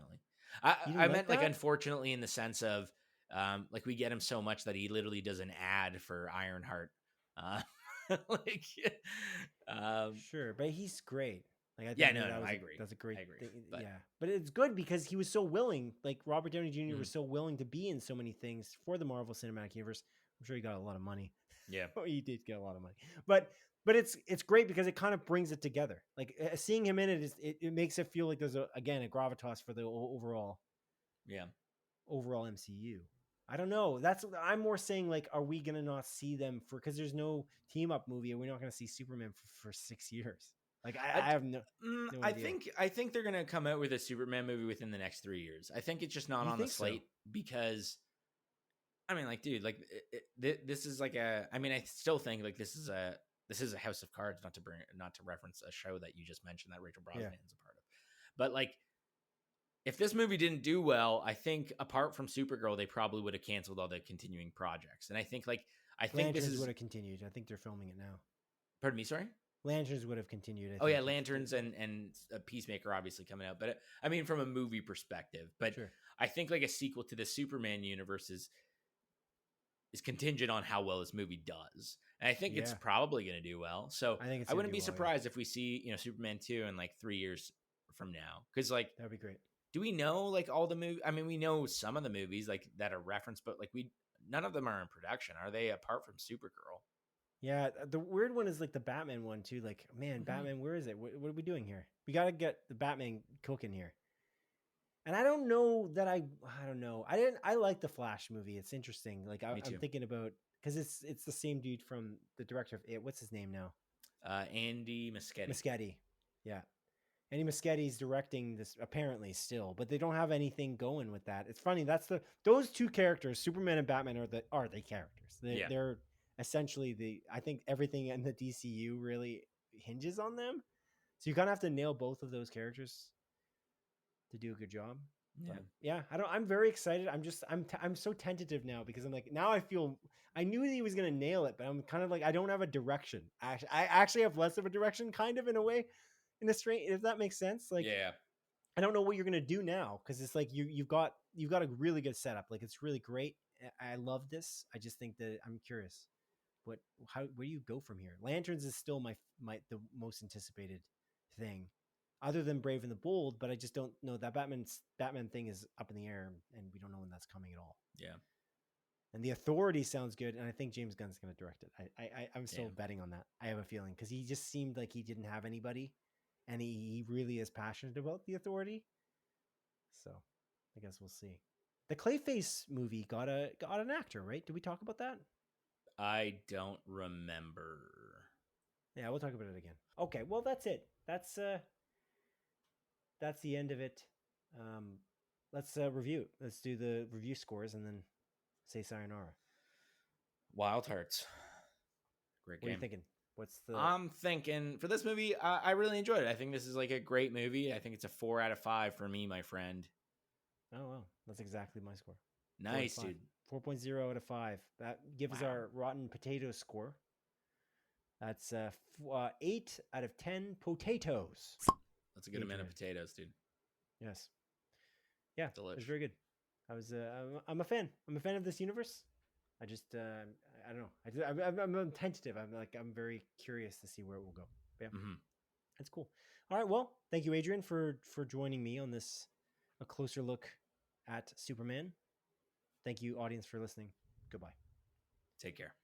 I meant like unfortunately in the sense of. Like we get him so much that he literally does an ad for Ironheart. Sure, but he's great. Like I think I agree. That's a great thing. But, yeah, but it's good because he was so willing. Like Robert Downey Jr. was so willing to be in so many things for the Marvel Cinematic Universe. I'm sure he got a lot of money. Yeah, he did get a lot of money. But it's great because it kind of brings it together. Like seeing him in it makes it feel like there's a gravitas for the overall. Yeah. Overall MCU. I don't know. I'm more saying like, are we gonna not see them because there's no team up movie and we're not gonna see Superman for 6 years? Like I have no idea. I think they're gonna come out with a Superman movie within the next 3 years. I think it's just not on the slate because I mean, like, dude, like this is like I mean, I still think like this is a House of Cards, not to reference a show that you just mentioned that Rachel Brosnahan is a part of, but like. If this movie didn't do well, I think apart from Supergirl, they probably would have canceled all the continuing projects. And I think Lanterns would have continued. I think they're filming it now. Pardon me, sorry? Lanterns would have continued. Yeah, Lanterns and Peacemaker obviously coming out. But I mean, from a movie perspective. But sure. I think like a sequel to the Superman universe is contingent on how well this movie does. And I think it's Yeah. probably going to do well. So I think it's I gonna wouldn't do be well, yeah. surprised if we see, Superman 2 in like 3 years from now. Cuz like That'd be great. do we know like all the movie? I mean, we know some of the movies like that are referenced, but like none of them are in production. Are they apart from Supergirl? Yeah, the weird one is like the Batman one too. Like, man, Mhm. Batman, where is it? What are we doing here? We got to get the Batman cooking here. And I don't know that I don't know. I like the Flash movie. It's interesting. Like Me I'm too. thinking about because it's the same dude from the director of it. What's his name now? Andy Muschietti. Muschietti. Yeah. Andy Muschietti's directing this apparently still, but they don't have anything going with that. It's funny. Those two characters, Superman and Batman, are the characters. Yeah. They're essentially I think everything in the DCU really hinges on them. So you kind of have to nail both of those characters to do a good job. Yeah. But yeah, I'm very excited. I'm so tentative now because I'm like, now I knew he was going to nail it, but I'm kind of like, I don't have a direction. I actually have less of a direction kind of in a way, in a strange, if that makes sense. Like, Yeah. I don't know what you're going to do now. Cause it's like, you've got a really good setup. Like it's really great. I love this. I just think that I'm curious where do you go from here? Lanterns is still the most anticipated thing other than Brave and the Bold, but I just don't know that Batman thing is up in the air and we don't know when that's coming at all. Yeah. And The Authority sounds good, and I think James Gunn's going to direct it. I'm still Yeah. betting on that. I have a feeling because he just seemed like he didn't have anybody, and he really is passionate about The Authority. So, I guess we'll see. The Clayface movie got an actor, right? Did we talk about that? I don't remember. Yeah, we'll talk about it again. Okay, well that's it. That's the end of it. Let's review. Let's do the review scores and then say sayonara. Wild Hearts. Great What are game. you thinking? What's the? I'm thinking for this movie, I really enjoyed it. I think this is like a great movie. I think it's a 4 out of 5 for me, my friend. Oh wow, that's exactly my score. Nice, dude. 4.0 out of 5. That gives Wow. our Rotten Potatoes score. That's 8 out of 10 potatoes. That's a good amount of potatoes, dude. Yes. Yeah, it was Delish. very good. I'm a fan. I'm a fan of this universe. I just, I don't know. I'm tentative. I'm very curious to see where it will go. But yeah, that's cool. All right. Well, thank you, Adrian, for joining me on a closer look at Superman. Thank you, audience, for listening. Goodbye. Take care.